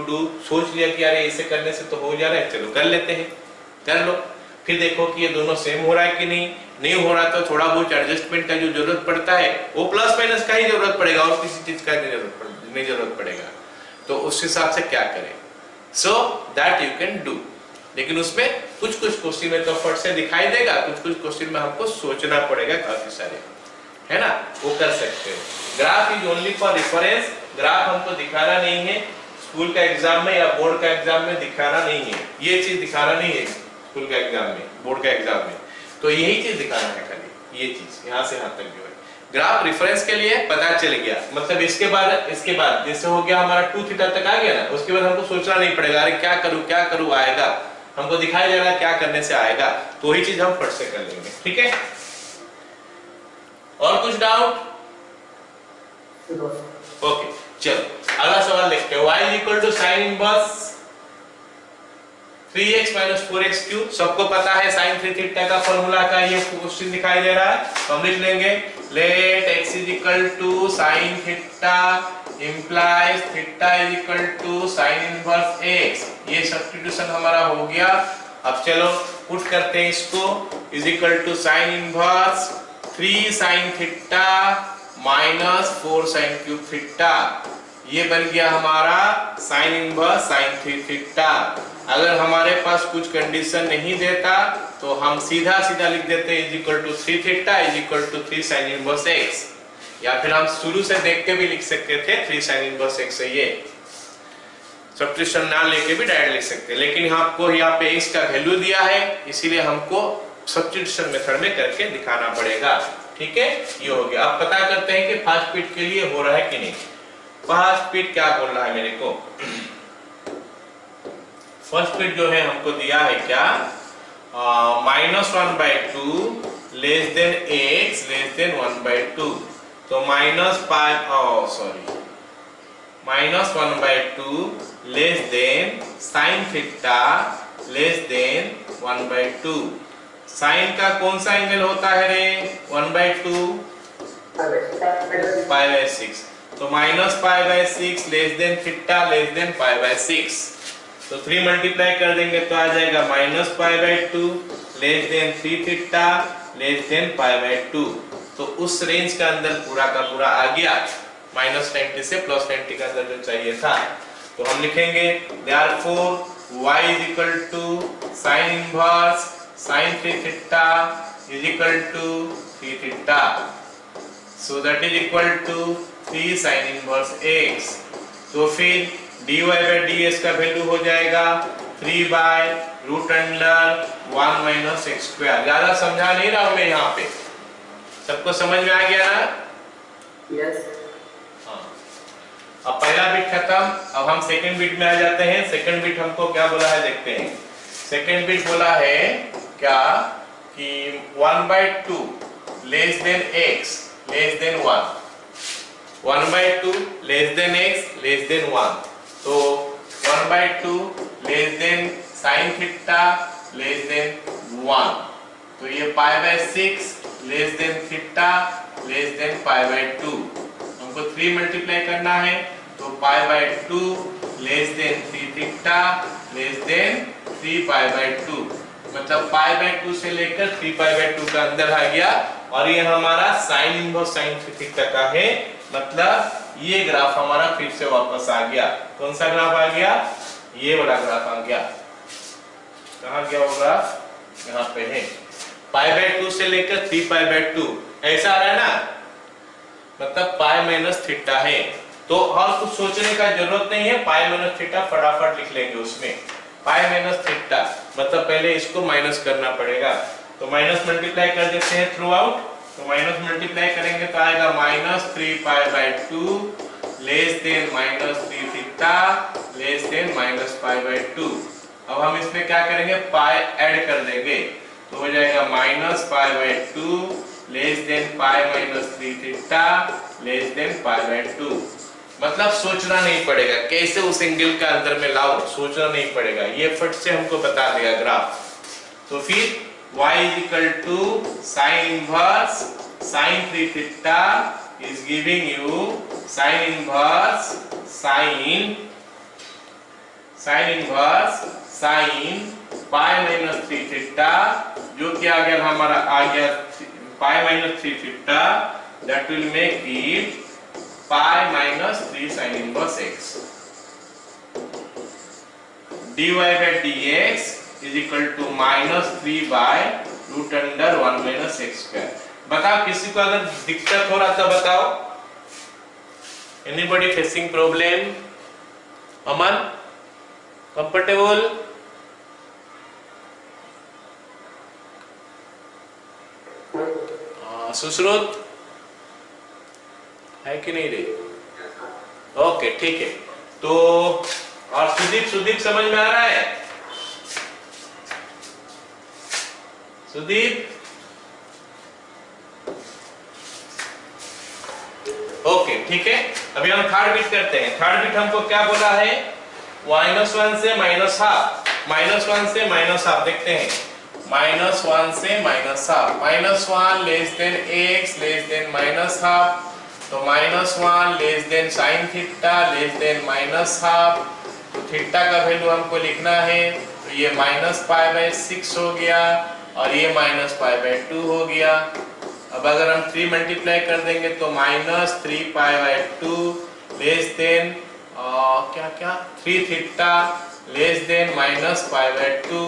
डू, सोच लिया कि यार ऐसे करने से तो हो जा रहा है, चलो कर लेते हैं, कर लो। फिर देखो कि ये दोनों सेम हो रहा है कि नहीं हो रहा, तो थोड़ा बहुत एडजस्टमेंट का जो जरूरत पड़ता है वो प्लस माइनस का ही जरूरत पड़ेगा, और किसी चीज का नहीं जरूरत पड़ेगा, तो उस हिसाब से क्या करें, so that you can do. लेकिन उसमें कुछ क्वेश्चन में तो फट से दिखाई देगा, कुछ क्वेश्चन में हमको सोचना पड़ेगा, काफी सारे है ना, वो कर सकते हो। Graph is only for reference, graph हमको दिखाना नहीं है, स्कूल का एग्जाम में या बोर्ड का एग्जाम में दिखाना नहीं है, ये चीज दिखाना नहीं है स्कूल का एग्जाम में, बोर्ड का एग्जाम में, तो यही चीज दिखाना है खाली, ये चीज यहाँ से यहाँ तक जो है। ग्राफ रेफरेंस के लिए पता चल गया, मतलब इसके बाद जैसे हो गया हमारा 2 थीटा तक आ गया ना, उसके बाद हमको सोचना नहीं पड़ेगा अरे क्या करूं आएगा, हमको दिखाई दे रहा है क्या करने से आएगा, तो वही चीज हम फट से कर लेंगे। ठीक है, और कुछ डाउट? ओके, चलो अगला सवाल देखते हैं। y equal to sine inverse 3x minus 4x cube, सबको पता है साइन 3 थीटा का फॉर्मूला का, ये क्वेश्चन दिखाई दे रहा है, तो हम लिख लेंगे let x is equal to sine theta implies theta is equal to sine inverse x, ये सब्स्टिट्यूशन हमारा हो गया। अब चलो पुट करते हैं इसको, is equal to sine inverse 3 sine theta minus 4 sine cube theta, ये बन गया हमारा साइन इनवर्स साइन 3 थीटा। अगर हमारे पास कुछ कंडीशन नहीं देता तो हम सीधा लिख देते हैं is equal to 3 theta is equal to 3 sine inverse x, या फिर हम शुरू से देख के भी लिख सकते थे 3 साइन इनवर्स x है, ये सब्स्टिट्यूशन ना लेके भी डायरेक्ट लिख सकते हैं, लेकिन आपको यहाँ पे x का वैल्यू दिया है, इसीलिए हमको सब्स्टिट्यूशन मेथड में करके दिखाना पड़ेगा। ठीक है, ये हो गया। अब पता करते हैं कि फर्स्ट बिट के लिए हो रहा है कि नहीं। फर्स्ट बिट क्या बोल रहा है मेरे को, फर्स्ट बिट जो है हमको दिया है क्या, -1/2 less than x less than 1/2, तो -1/2 less than sine theta less than 1/2। Sine का कौन सा एंगल होता है रे 1/2? π/6, तो -π/6 less than theta less than π/6, तो 3 मल्टीप्लाई कर देंगे तो आ जाएगा -π/2 less than 3 theta less than π/2। तो उस रेंज का अंदर पूरा का पूरा आ गया, -90 से +90 के अंदर जो चाहिए था। तो हम लिखेंगे therefore y is equal to sin inverse sin 3 theta is equal to 3 theta, so that is equal to 3 sin inverse x। तो फिर dy by dx का वैल्यू हो जाएगा 3 by √1 minus x square। ज्यादा समझा नहीं रहा हूं मैं यहाँ पे, सबको समझ में आ गया ना? यस। हाँ, अब पहला बिट खत्म, अब हम सेकंड बिट में आ जाते हैं। सेकंड बिट हमको क्या बोला है देखते हैं। सेकंड बिट बोला है क्या कि 1/2 less than x less than 1, 1/2 less than x less than 1। तो 1/2 less than sin theta less then 1, तो ये π/6 less than theta less than π/2। हमको 3 मल्टीप्लाई करना है, तो π/2 less than 3 theta less than 3 π/2, मतलब π/2 से लेकर 3 π/2 का अंदर आ गया। और ये हमारा साइन इनवर्स साइन 3 थीटा का है, मतलब ये ग्राफ हमारा फिर से वापस आ गया। कौन सा ग्राफ आ गया? ये वाला ग्राफ आ गया। कहाँ गया वो ग्राफ? यहाँ पे है। π/2 से लेकर 3 π/2 ऐसा आ रहा है ना, मतलब π-थीटा है। तो और कुछ सोचने का जरूरत नहीं है, π-थीटा फटाफट लिख लेंगे उसमें। π-थीटा मतलब पहले इसको माइनस करना पड़ेगा, तो माइनस मल्टीप्लाई कर देते हैं थ्रू आउट। तो माइनस मल्टीप्लाई करेंगे तो आएगा -3 π/2 less than -3 theta less than -π/2। अब हम इसमें क्या करेंगे, पाई ऐड कर देंगे, तो हो जाएगा -π/2 less than π-3 theta less than π/2। मतलब सोचना नहीं पड़ेगा कैसे उस एंगल का अंदर में लाओ, सोचना नहीं पड़ेगा, ये फट से हमको बता देगा ग्राफ। तो फिर y is equal to sin inverse sin 3 theta is giving you sin inverse sin π-3 theta, जो कि आ गया हमारा आ गया π-3 theta, that will make it π-3 sin inverse x। dy by dx is equal to -3 by √1 minus x square। बताओ किसी को अगर दिक्कत हो रहा था बताओ, एनीबॉडी फेसिंग प्रॉब्लम? अमन कंफर्टेबल? सुश्रुत है कि नहीं रे? ओके ठीक है। तो और सुदीप समझ में आ रहा है? सुदीप ओके ठीक है। अभी हम थर्ड बिट करते हैं। थर्ड बिट हमको क्या बोला है, -1 से -हाफ, -1 से -हाफ देखते हैं। -1 से -half, -1 less than x less than -half, तो -1 less than sin theta less then -half. तो थीटा का वैल्यू हमको लिखना है, तो ये -π/6 हो गया और ये -π/2 हो गया। अब अगर हम 3 मल्टीप्लाई कर देंगे तो -3π/2 लेस देन क्या 3 थीटा लेस देन -π/2।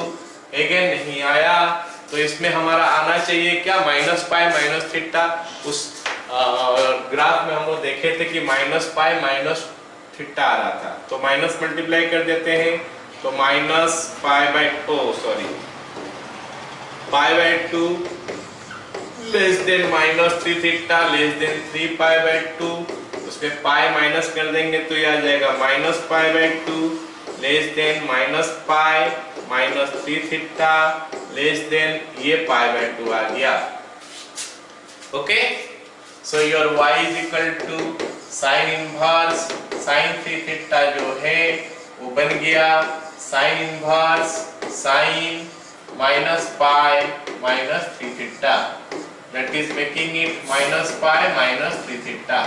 अगेन नहीं आया, तो इसमें हमारा आना चाहिए क्या, -π थीटा। उस ग्राफ में हम लोग देखे थे कि -π थीटा आ रहा था, तो माइनस मल्टीप्लाई कर देते हैं, तो π/2 less than -3 theta less than 3π/2। उसमें पाई माइनस कर देंगे तो ये आ जाएगा -π/2 less than -3 theta less than ये π/2 आ गया। Okay, so your y is equal to sine inverse sine 3 theta जो है वो बन गया sine inverse sine -π-3 theta, that is making it -π-3 theta,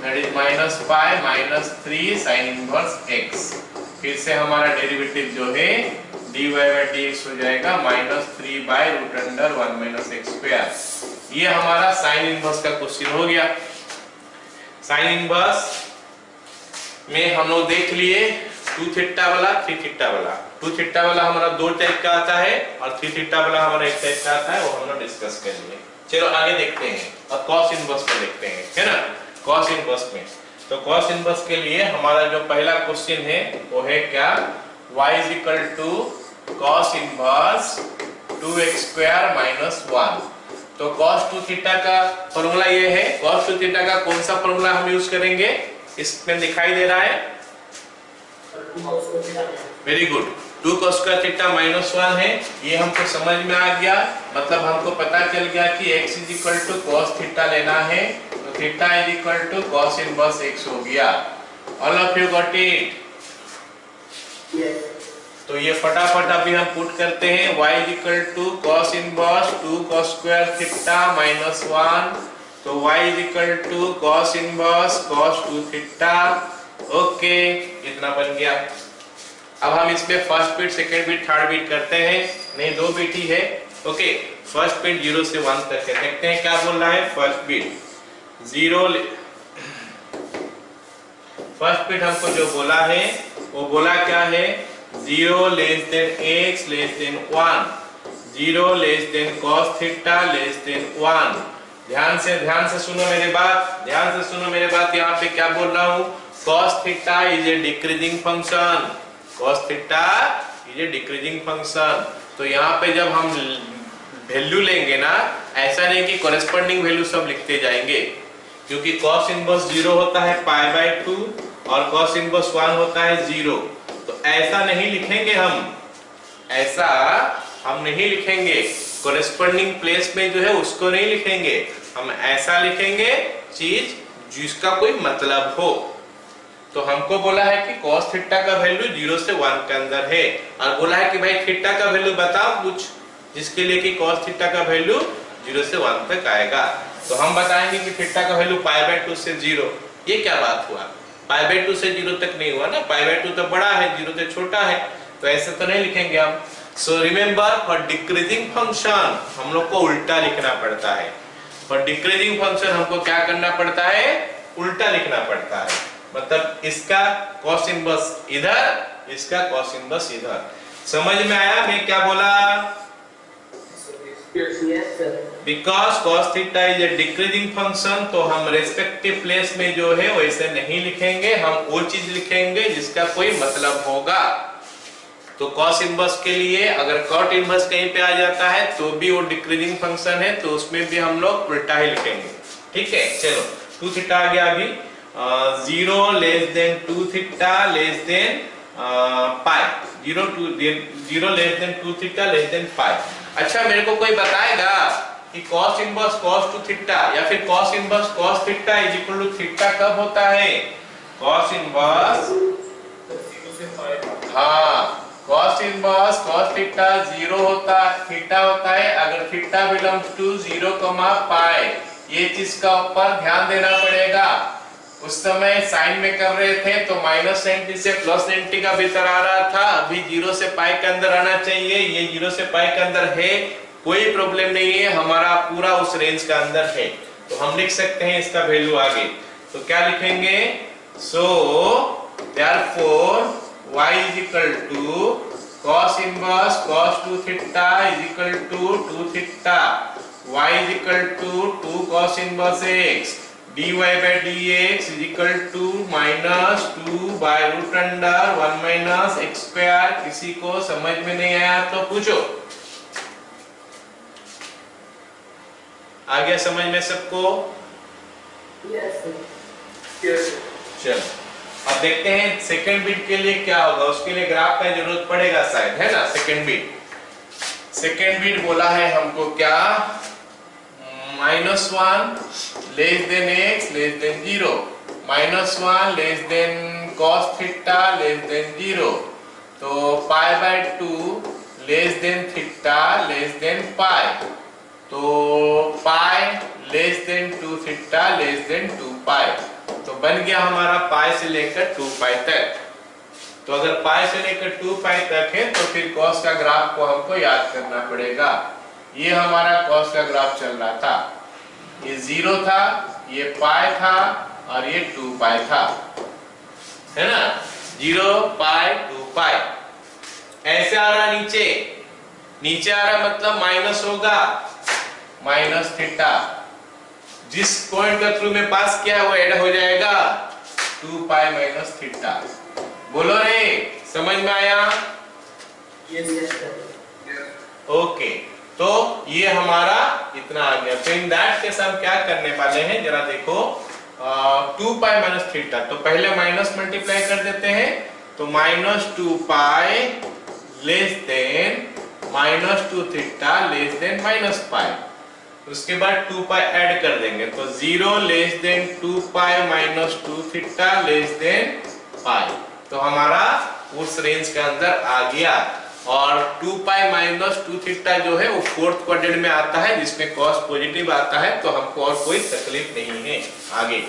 that is -π-3 sin inverse x। फिर से हमारा डेरिवेटिव जो है dy by dx हो जाएगा -3 by √1 minus x square। ये हमारा साइन इनवर्स का क्वेश्चन हो गया। साइन इनवर्स में हम लोग देख लिए 2 थीटा वाला 3 थीटा वाला। 2 थीटा वाला हमारा 2 टाइप का आता है और 3 थीटा वाला हमारा 1 टाइप का आता है, वो हम लोग डिस्कस कर लिए। चलो आगे देखते हैं और कॉस इनवर्स को देखते हैं, है ना। कॉस इनवर्स में तो कॉस इनवर्स के लिए हमारा जो पहला क्वेश्चन है वो है क्या, y is equal to cos inverse 2x² - 1। तो cos 2 थीटा का फॉर्मूला ये है। cos 2 थीटा का कौन सा फॉर्मूला हम यूज करेंगे, इसमें दिखाई दे रहा है, वेरी गुड, 2 cos² थीटा -1 है। ये हमको समझ में आ गया, मतलब हमको पता चल गया कि x is equal to cos theta लेना है, तो theta is equal to cos inverse x हो गया। All of you got it? तो ये फटाफट अभी हम पुट करते हैं, y is equal to cos inverse 2 cos² theta -1, तो y is equal to cos inverse cos 2 theta. Okay, इतना बन गया। अब हम इसमें first bit, second bit, third bit करते हैं, नहीं 2 बिट ही है। ओके, फर्स्ट बिट 0 से 1 तक है, देखते हैं क्या बोल रहा है। फर्स्ट बिट 0, फर्स्ट बिट हमको जो बोला है वो बोला क्या है, 0 less than x less than 1, 0 less देन cos थीटा लेस देन 1। ध्यान से सुनो मेरे बात, ध्यान से सुनो मेरे बात। यहाँ पे क्या बोल रहा हूँ, cos theta is a decreasing function, cos theta is a decreasing function. तो यहाँ पे जब हम वैल्यू लेंगे ना, ऐसा नहीं कि कॉरेस्पॉन्डिंग वैल्यू सब लिखते जाएंगे, क्योंकि cos इनवर्स 0 होता है π/2 और cos इनवर्स 1 होता है 0। तो ऐसा नहीं लिखेंगे हम, ऐसा हम नहीं लिखेंगे, कॉरेस्पॉन्डिंग प्लेस में जो है उसको नहीं लिखेंगे, हम ऐसा लिखेंगे चीज जिसका कोई मतलब हो। तो हमको बोला है कि cos थीटा का वैल्यू 0 से 1 के अंदर है, और बोला है कि भाई थीटा का वैल्यू बताओ कुछ, जिसके लिए कि cos थीटा का वैल्यू 0 से 1 तक आएगा। तो हम बताएंगे कि थीटा का वैल्यू π/2 से 0। ये क्या बात हुआ, π/2 से 0 तक नहीं हुआ ना, π/2 तो बड़ा है, 0 से छोटा है, तो ऐसे तो नहीं लिखेंगे हम। So remember, for decreasing function हम लोग को उल्टा लिखना पड़ता है। फॉर डिक्रीजिंग फंक्शन हमको क्या करना पड़ता है, उल्टा लिखना पड़ता है। मतलब इसका cos इनवर्स इधर, इसका cos इनवर्स इधर। समझ में आया मैं क्या बोला? Because cos theta is a decreasing function, तो हम रेस्पेक्टिव प्लेस में जो है वैसे नहीं लिखेंगे, हम वो चीज लिखेंगे जिसका कोई मतलब होगा। तो cos इनवर्स के लिए अगर cot इनवर्स कहीं पे आ जाता है तो भी वो डिक्रीजिंग फंक्शन है, तो उसमें भी हम लोग उल्टा ही लिखेंगे। ठीक है, चलो 2 थीटा आ गया अभी। 0 less than 2 theta less than pi, 0 less than 2 theta less than pi. अच्छा, मेरे को कोई बताएगा कि cos इनवर्स cos 2 थीटा या फिर cos inverse cos theta is equal to theta कब होता है? cos इनवर्स, हाँ, cos इनवर्स cos थीटा 0 होता, थीटा होता है अगर थीटा बिलोंग्स टू 0, पाई। ये चीज का ऊपर ध्यान देना पड़ेगा। उस समय साइन में कर रहे थे तो -90 से +90 का भीतर आ रहा था, अभी 0 से पाई के अंदर आना चाहिए। ये 0 से पाई के अंदर है, कोई प्रॉब्लम नहीं है, हमारा पूरा उस रेंज का अंदर है, तो हम लिख सकते हैं इसका वैल्यू आगे। तो क्या लिखेंगे? So therefore y is equal to cos inverse cos 2 theta is equal to 2 theta, y is equal to 2 cos inverse x, dy by dx is equal to -2 by root under 1 minus x square। किसी को समझ में नहीं आया तो पूछो। आ गया समझ में सबको? Yes, चलो अब देखते हैं सेकंड बिट के लिए क्या होगा। उसके लिए ग्राफ का जरूरत पड़ेगा शायद, है ना। सेकंड बिट बोला है हमको क्या, -1 less than x less than 0, -1 less देन cos थीटा लेस देन 0, तो π/2 less than theta less than pi, तो pi less than 2 theta less than 2 pi. तो बन गया हमारा पाई से लेकर 2 पाई तक। तो अगर पाई से लेकर 2 पाई तक है तो फिर cos का ग्राफ को हमको याद करना पड़ेगा। ये हमारा cos का ग्राफ चल रहा था, ये 0 था, ये पाई था और ये 2 पाई था, है ना। 0 पाई 2 पाई ऐसे आ रहा नीचे, नीचे आ रहा मतलब माइनस होगा, माइनस थीटा। जिस पॉइंट का थ्रू में पास किया है वो ऐड हो जाएगा 2 पाई माइनस थीटा। बोलो रे, समझ में आया? Yes yes sir. ओके, तो ये हमारा इतना आ गया। तो इन दैट केस हम क्या करने वाले हैं जरा देखो। 2 पाई माइनस थीटा, तो पहले माइनस मल्टीप्लाई कर देते हैं, तो minus 2 pi less than minus 2 theta less than minus pi. उसके बाद 2 पाई ऐड कर देंगे, तो 0 less than 2 pi minus 2 theta less than pi. तो हमारा उस रेंज के अंदर आ गया। और 2 पाई माइनस 2 थीटा जो है वो फोर्थ क्वाड्रेंट में आता है, जिसमें कॉस पॉजिटिव आता है, तो हमको और कोई तकलीफ नहीं है आगे।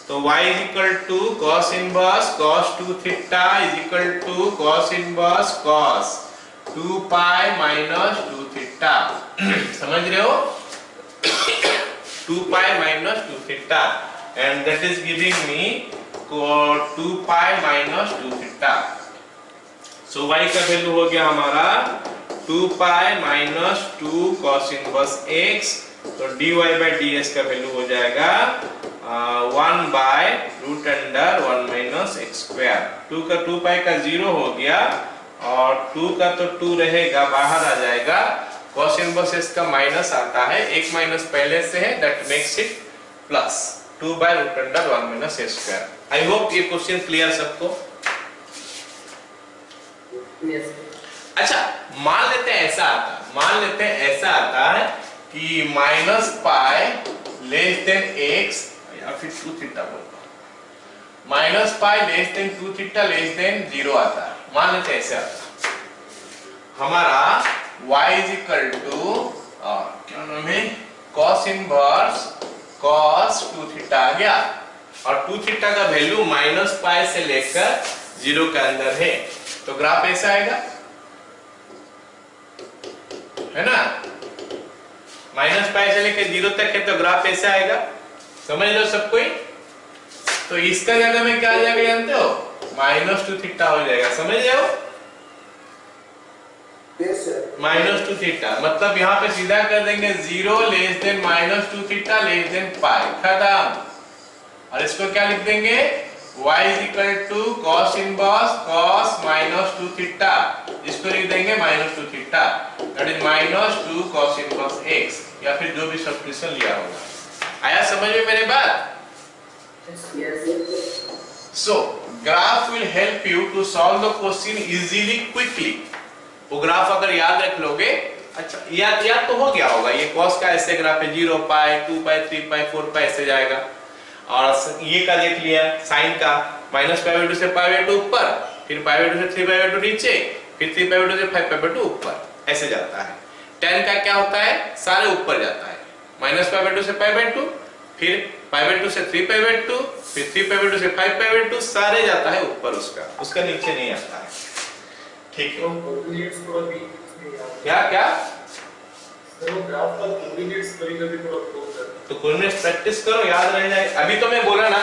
तो y is equal to cos inverse cos 2 theta is equal to cos inverse cos 2 pi minus 2 theta। समझ रहे हो? 2 pi minus 2 theta and that is giving me 2 pi minus 2 theta। So y का वैल्यू हो गया हमारा 2 pi minus 2 cos inverse x, तो dy by ds का value हो जाएगा 1 by root under 1 minus x square. 2 का 2 पाई का 0 हो गया और 2 का तो 2 रहेगा, बाहर आ जाएगा। cos इनवर्स इसका माइनस आता है, एक माइनस पहले से है, that makes it plus 2 by root under 1 minus x square. I hope ये क्वेश्चन क्लियर सबको। यस। अच्छा, मान लेते हैं ऐसा आता है कि minus pi less than x या फिर 2 थीटा बोलता हूं, minus pi less than 2 theta less than 0 आता है। मान लेते हैं ऐसे आता है हमारा y इज इक्वल टू क्या नाम है, cos इनवर्स cos 2 थीटा आ गया, और 2 थीटा का वैल्यू माइनस पाई से लेकर 0 के अंदर है, तो ग्राफ ऐसा आएगा, है ना। माइनस पाई से लेकर 0 तक है, तो ग्राफ ऐसा आएगा। समझ लो सब कोई। तो इसका जगह में क्या आ जाएगा जानते हो, माइनस 2 थीटा हो जाएगा। समझ रहे हो? Yes sir. माइनस 2 थीटा मतलब यहाँ पे सीधा कर देंगे 0 less than minus 2 theta less than pi, खत्म। और इसको क्या लिख देंगे, y is equal to cos inverse cos minus 2 theta, इसको लिख देंगे minus 2 theta, that is minus 2 cos inverse x, या फिर जो भी सब्स्टिट्यूशन लिया होगा। आया समझ में मेरे बात? So graph will help you to solve the question easily quickly। वो ग्राफ अगर याद रख लोगे, अच्छा याद तो हो गया होगा, ये cos का ऐसे ग्राफ है, 0 पाई 2 पाई 3 पाई 4 पाई ऐसे जाएगा। और ये का देख लिया साइन का, माइनस पाई बाई 2 से पाई बाई 2 ऊपर, फिर पाई बाई 2 से 3 पाई बाई 2 नीचे, फिर 3 पाई बाई 2 से 5 पाई बाई 2 ऊपर, ऐसे जाता है। tan का क्या होता है, सारे ऊपर जाता है, माइनस पाई बाई 2 से पाई बाई 2, फिर पाई बाई 2 से 3 पाई बाई 2, फिर 3 पाई बाई 2 से 5 पाई बाई 2, सारे जाता है ऊपर, उसका नीचे नहीं आता है। ठीक है, क्या क्या तो कोऑर्डिनेट्स प्रैक्टिस करो, याद रह जाए। अभी तो मैं बोला ना,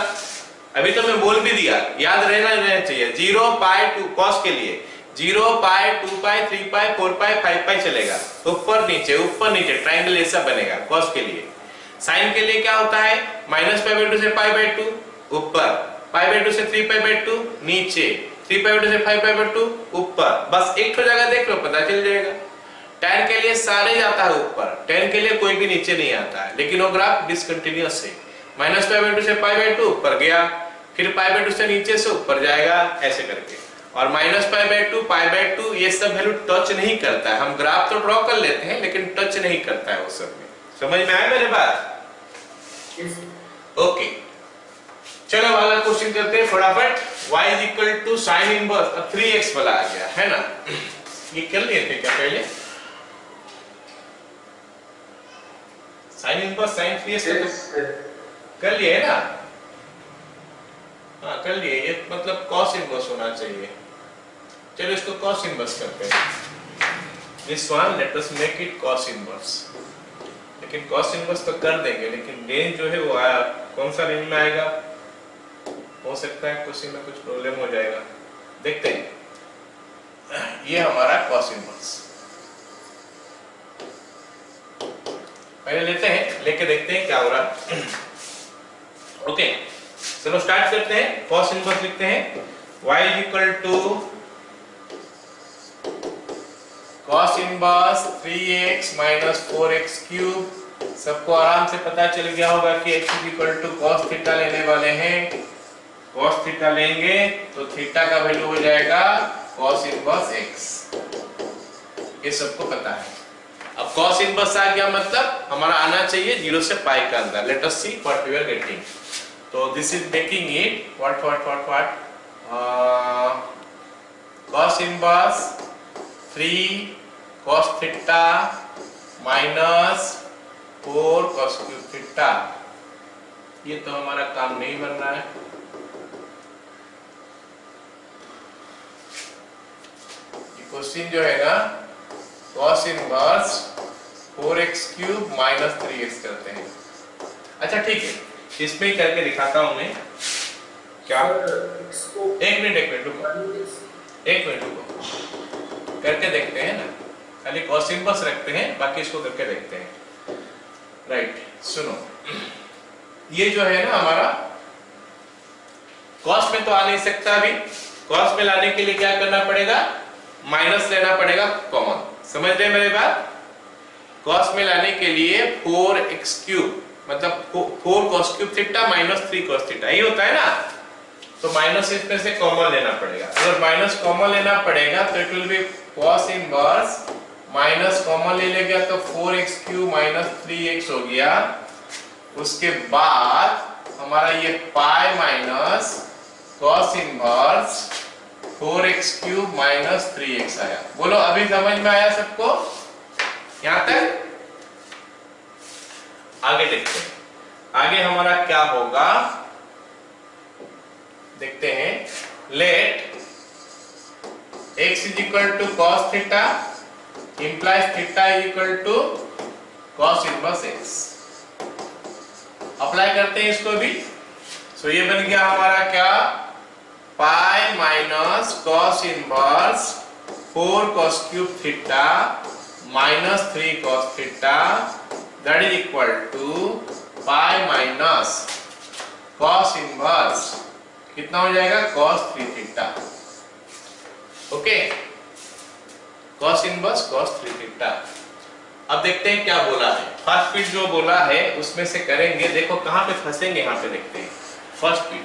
अभी तो मैं बोल भी दिया, याद रहना चाहिए। 0 पाई 2 cos के लिए 0 पाई 2 पाई 3 पाई 4 पाई 5 पाई चलेगा, ऊपर नीचे ट्रायंगल ऐसा बनेगा cos के लिए। साइन के लिए क्या होता है, माइनस पाई बाई 2 से पाई बाई 2 ऊपर, पाई बाई 2 से 3 पाई बाई 2 नीचे, 3 पाई बाई 2 से 5 पाई बाई 2 ऊपर, बस एक तो जगह देख लो पता चल जाएगा। tan के लिए सारे जाता है ऊपर, tan के लिए कोई भी नीचे नहीं आता है, लेकिन वो ग्राफ डिसकंटिन्यूअस है। माइनस पाई बाई 2 से पाई बाई 2 ऊपर गया, फिर पाई बाई 2 से नीचे से ऊपर जाएगा, ऐसे करके। और minus pi by 2 pi by 2 ये सब वैल्यू टच नहीं करता है। हम ग्राफ तो ड्रॉ कर लेते हैं लेकिन टच नहीं करता है वो सब में। समझ में आया मेरे बात? ओके, चलो वाला क्वेश्चन करते हैं फटाफट। y is equal to sine inverse 3x वाला आ गया है ना, ये कर लिए थे क्या पहले? साइन इनवर्स साइन 3x कर लिए है ना? हाँ कर लिए, ये मतलब cos इनवर्स होना चाहिए। चलो इसको cos इनवर्स करते हैं। This one let us make it cos inverse. लेकिन कॉस इनवर्स तो कर देंगे, लेकिन रेंज जो है वो कौन सा रेंज में आएगा, हो सकता है क्वेश्चन में कुछ प्रॉब्लम हो जाएगा। देखते हैं, ये हमारा कॉस इनवर्स पहले लेते हैं, लेके देखते हैं क्या हो रहा है। ओके, चलो स्टार्ट करते हैं। कॉस इनवर्स लिखते हैं y is equal to cos inverse 3x minus 4x cube. सबको आराम से पता चल गया होगा कि x is equal to cos theta लेने वाले हैं। कॉस थीटा लेंगे तो थीटा का वैल्यू हो जाएगा कॉस इनवर्स x, ये सबको पता है। अब कॉस इनवर्स आ गया मतलब हमारा आना चाहिए 0 से पाई का अंदर। Let us see what we are getting. तो this is making it what cos inverse 3 cos theta minus 4 cos cube theta. ये तो हमारा काम नहीं बन रहा है। ये क्वेश्चन जो है ना cos inverse 4x cube minus 3x करते हैं। अच्छा ठीक है, इसमें ही करके दिखाता हूं मैं। क्या एक मिनट रुको, करके देखते हैं ना। खाली cos इनवर्स रखते हैं, बाकी इसको करके देखते हैं। राइट, सुनो, ये जो है ना हमारा cos में तो आ नहीं सकता अभी। cos में लाने के लिए क्या करना पड़ेगा, माइनस लेना पड़ेगा कॉमन। समझ रहे मेरी बात? cos में लाने के लिए 4x क्यूब मतलब 4 cos cube theta minus 3 cos theta, ये होता है ना। तो माइनस इसमें से कॉमन लेना पड़ेगा। अगर माइनस कॉमन लेना पड़ेगा तो it will B cos inverse minus common ले लेगा तो 4x क्यूब माइनस 3x हो गया। उसके बाद हमारा ये पाई minus cos inverse 4x cube minus 3x आया। बोलो अभी समझ में आया सबको यहां तक? आगे देखते हैं, आगे हमारा क्या होगा देखते हैं। Let x is equal to cos theta implies theta is equal to cos inverse x। Apply करते हैं इसको भी। सो ये बन गया हमारा क्या, pi minus cos inverse 4 cos cube theta minus 3 cos theta that is equal to pi minus cos inverse कितना हो जाएगा, cos 3 theta. Okay, cos inverse cos 3 theta. अब देखते हैं क्या बोला है। फर्स्ट पीट जो बोला है उसमें से करेंगे। देखो कहां पे फंसेंगे, यहां पे देखते हैं। फर्स्ट पीट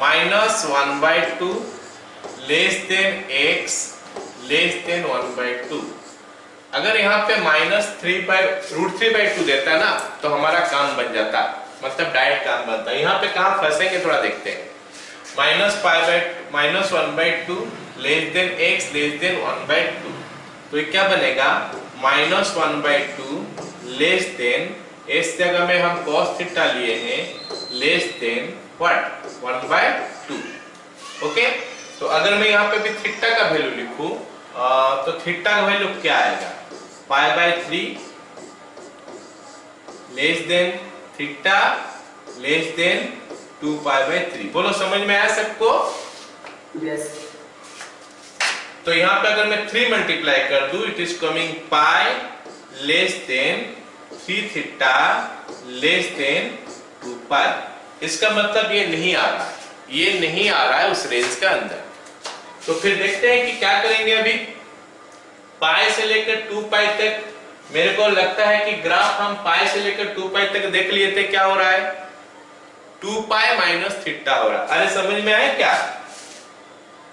minus 1/2 less than x less than 1/2। अगर यहाँ पे माइनस √3/2 देता है ना तो हमारा काम बन जाता, मतलब डायरेक्ट काम बनता। यहाँ पे कहाँ फंसेंगे थोड़ा देखते हैं। Minus 1/2 less than x less than 1/2, तो ये क्या बनेगा, माइनस 1/2 लेस देन, इस जगह में हम cos थीटा लिए हैं, लेस देन व्हाट 1/2। ओके, तो अगर मैं यहाँ पे भी थीटा का वैल्यू लिखूं तो थीटा का वैल्यू क्या आएगा, π/3 less than theta less than 2π/3। बोलो समझ में आया सबको? यस। तो यहाँ पे अगर मैं 3 मल्टीप्लाई कर दूं, it is coming pi less than 3 theta less than 2π। इसका मतलब ये नहीं आ रहा है, ये नहीं आ रहा है उस रेंज का अंदर। तो फिर देखते हैं कि क्या करेंगे। अभी पाई से लेकर 2π तक मेरे को लगता है कि ग्राफ हम पाई से लेकर 2π तक देख लिए थे। क्या हो रहा है, 2π माइनस थीटा हो रहा है। अरे समझ में आया क्या,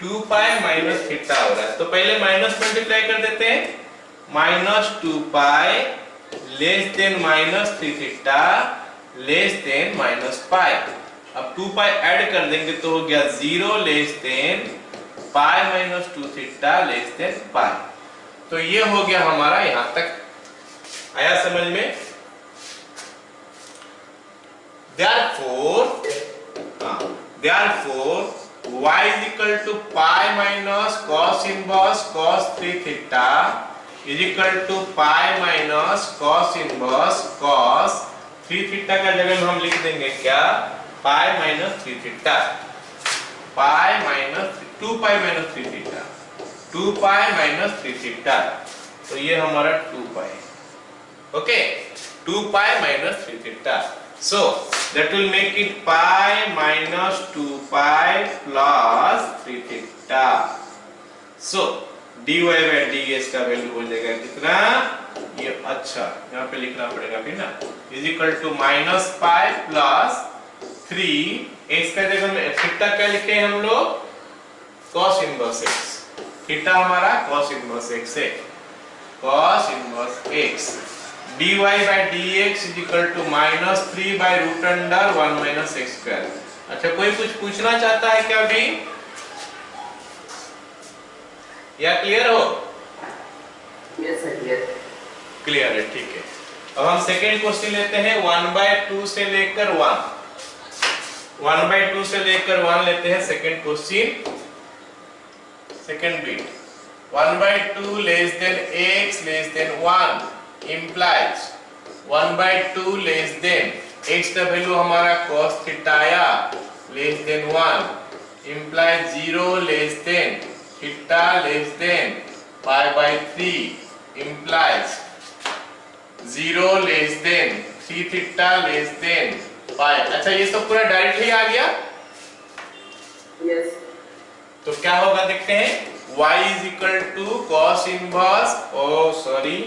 2π माइनस थीटा हो रहा है। तो पहले माइनस मल्टीप्लाई कर देते हैं, minus 2π less than minus 3 theta less than minus pi. अब 2π ऐड कर देंगे तो हो गया 0 less than pi minus 2 theta less than pi. तो ये हो गया हमारा, यहां तक आया समझ में? therefore y is equal to pi minus cos inverse cos 3 theta is equal to pi minus cos inverse cos 3 theta का जगह में हम लिख देंगे क्या, pi minus 3 theta, pi minus 2 pi minus 3 theta, 2 pi minus 3 theta, तो ये हमारा 2 pi, okay, 2 pi minus 3 theta, so that will make it pi minus 2 pi plus 3 theta, so dy by dx का वैल्यू हो जाएगा कितना, ये अच्छा यहाँ पे लिखना पड़ेगा फिर ना, is equal to minus pi plus 3 x का जगह में थीटा क्या लिखे हैं हम लोग, cos इनवर्स x, थीटा हमारा cos इनवर्स x है, cos inverse x, dy by dx is equal to minus 3 by root under 1 minus x square। अच्छा कोई कुछ पूछना चाहता है क्या अभी, या क्लियर हो? Yes sir clear. क्लियर है, ठीक है। अब हम सेकेंड क्वेश्चन लेते हैं 1/2 से लेकर 1, 1/2 से लेकर 1 लेते हैं second question, second bit, 1/2 less than x less than 1 implies 1/2 less than x का वैल्यू हमारा cos थीटा आया less than 1 implies 0 less than theta less than pi by 3 implies 0 less than 3 theta less than pi। अच्छा ये सब पूरा directly आ गया, yes तो क्या होगा देखते हैं, y is equal to cos inverse, oh sorry,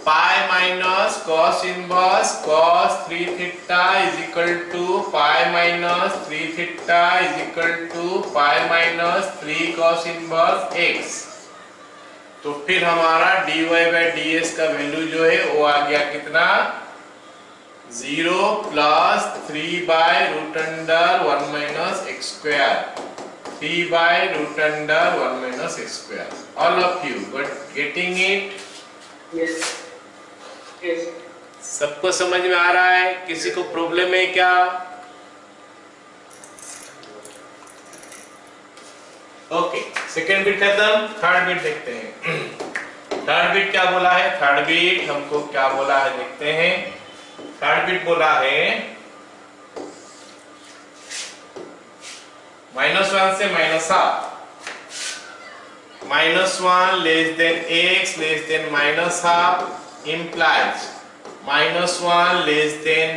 pi minus cos inverse cos 3 theta is equal to pi minus 3 theta is equal to pi minus 3 cos inverse x। तो फिर हमारा dy by ds का value जो है वो आ गया कितना, 0 plus 3 by root under 1 minus x square, 3 by root under 1 minus x square। All of you but getting it? Yes yes सबको समझ में आ रहा है, किसी को प्रॉब्लम है क्या? ओके, सेकेंड बिट खत्म, थर्ड बिट देखते हैं। थर्ड बिट क्या बोला है, थर्ड बिट हमको क्या बोला है देखते हैं। थर्ड बिट बोला है -1 से -1, -1 less than x less than -1 implies -1 less than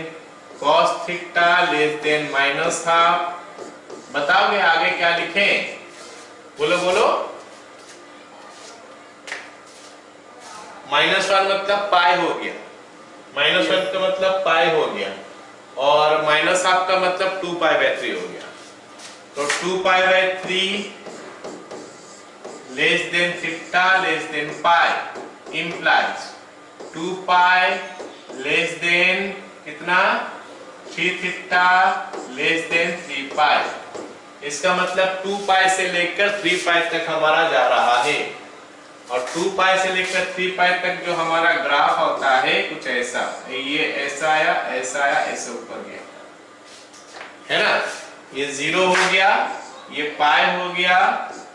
cos theta less than -1। बताओगे आगे क्या लिखें, बोलो बोलो। -1 मतलब पाई हो गया, -1 का मतलब पाई हो गया, और -1 का मतलब 2 पाई बाय 3 हो गया, तो 2 pi by 3 less than theta less than pi implies 2 pi less than कितना, 3 थीटा लेस देन 3 पाई। इसका मतलब 2 पाई से लेकर 3 पाई तक हमारा जा रहा है, और 2 पाई से लेकर 3 पाई तक जो हमारा ग्राफ होता है कुछ ऐसा, ये ऐसा आया ऐसा आया ऐसे ऊपर गया है ना, ये 0 हो गया, ये पाई हो गया,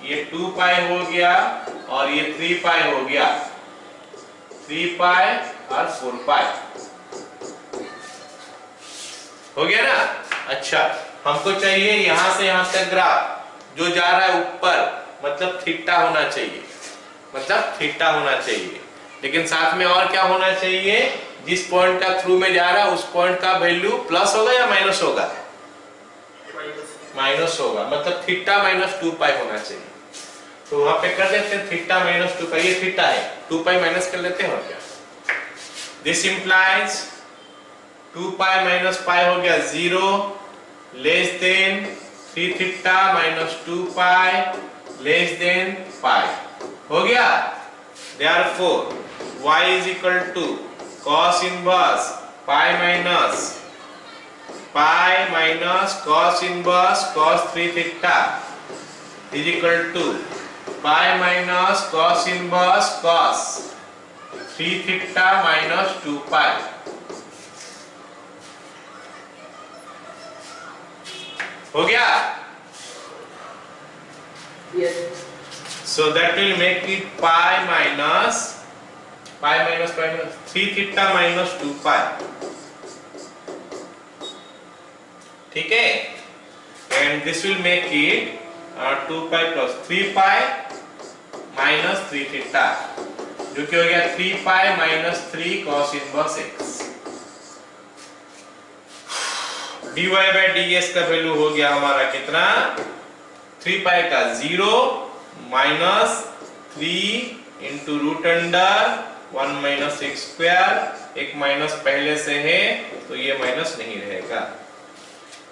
ये 2 पाई हो गया, और ये 3 पाई हो गया, 3 पाई और 4 पाई हो गया ना। अच्छा हमको चाहिए यहां से यहां तक ग्राफ जो जा रहा है ऊपर, मतलब थीटा होना चाहिए, मतलब थीटा होना चाहिए, लेकिन साथ में और क्या होना चाहिए, जिस पॉइंट का थ्रू में जा रहा है उस पॉइंट का वैल्यू प्लस होगा या माइनस होगा, माइनस होगा, मतलब थीटा -2 पाई होना चाहिए। तो वहां पे कर देते हैं थीटा -2 पाई, ये थीटा है, 2 पाई माइनस कर लेते हैं और क्या, this implies 2 pi minus pi हो गया 0 less than 3 theta -2 pi less than pi हो गया। Therefore y is equal to cos inverse pi minus cos inverse cos 3 theta is equal to pi minus cos inverse cos 3 theta minus 2 pi। हो गया। Yes So that will make it pi minus 3 theta minus 2 pi. ठीक है, and this will make it 2 pi plus 3 pi minus 3 theta, जो कि हो गया 3 pi minus 3 cos inverse x. dy by ds का value हो गया हमारा कितना, 3 pi का 0 minus 3 into root under 1 minus x square. एक माइनस पहले से है तो ये माइनस नहीं रहेगा.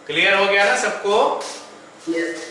क्लियर हो गया ना सबको? यस.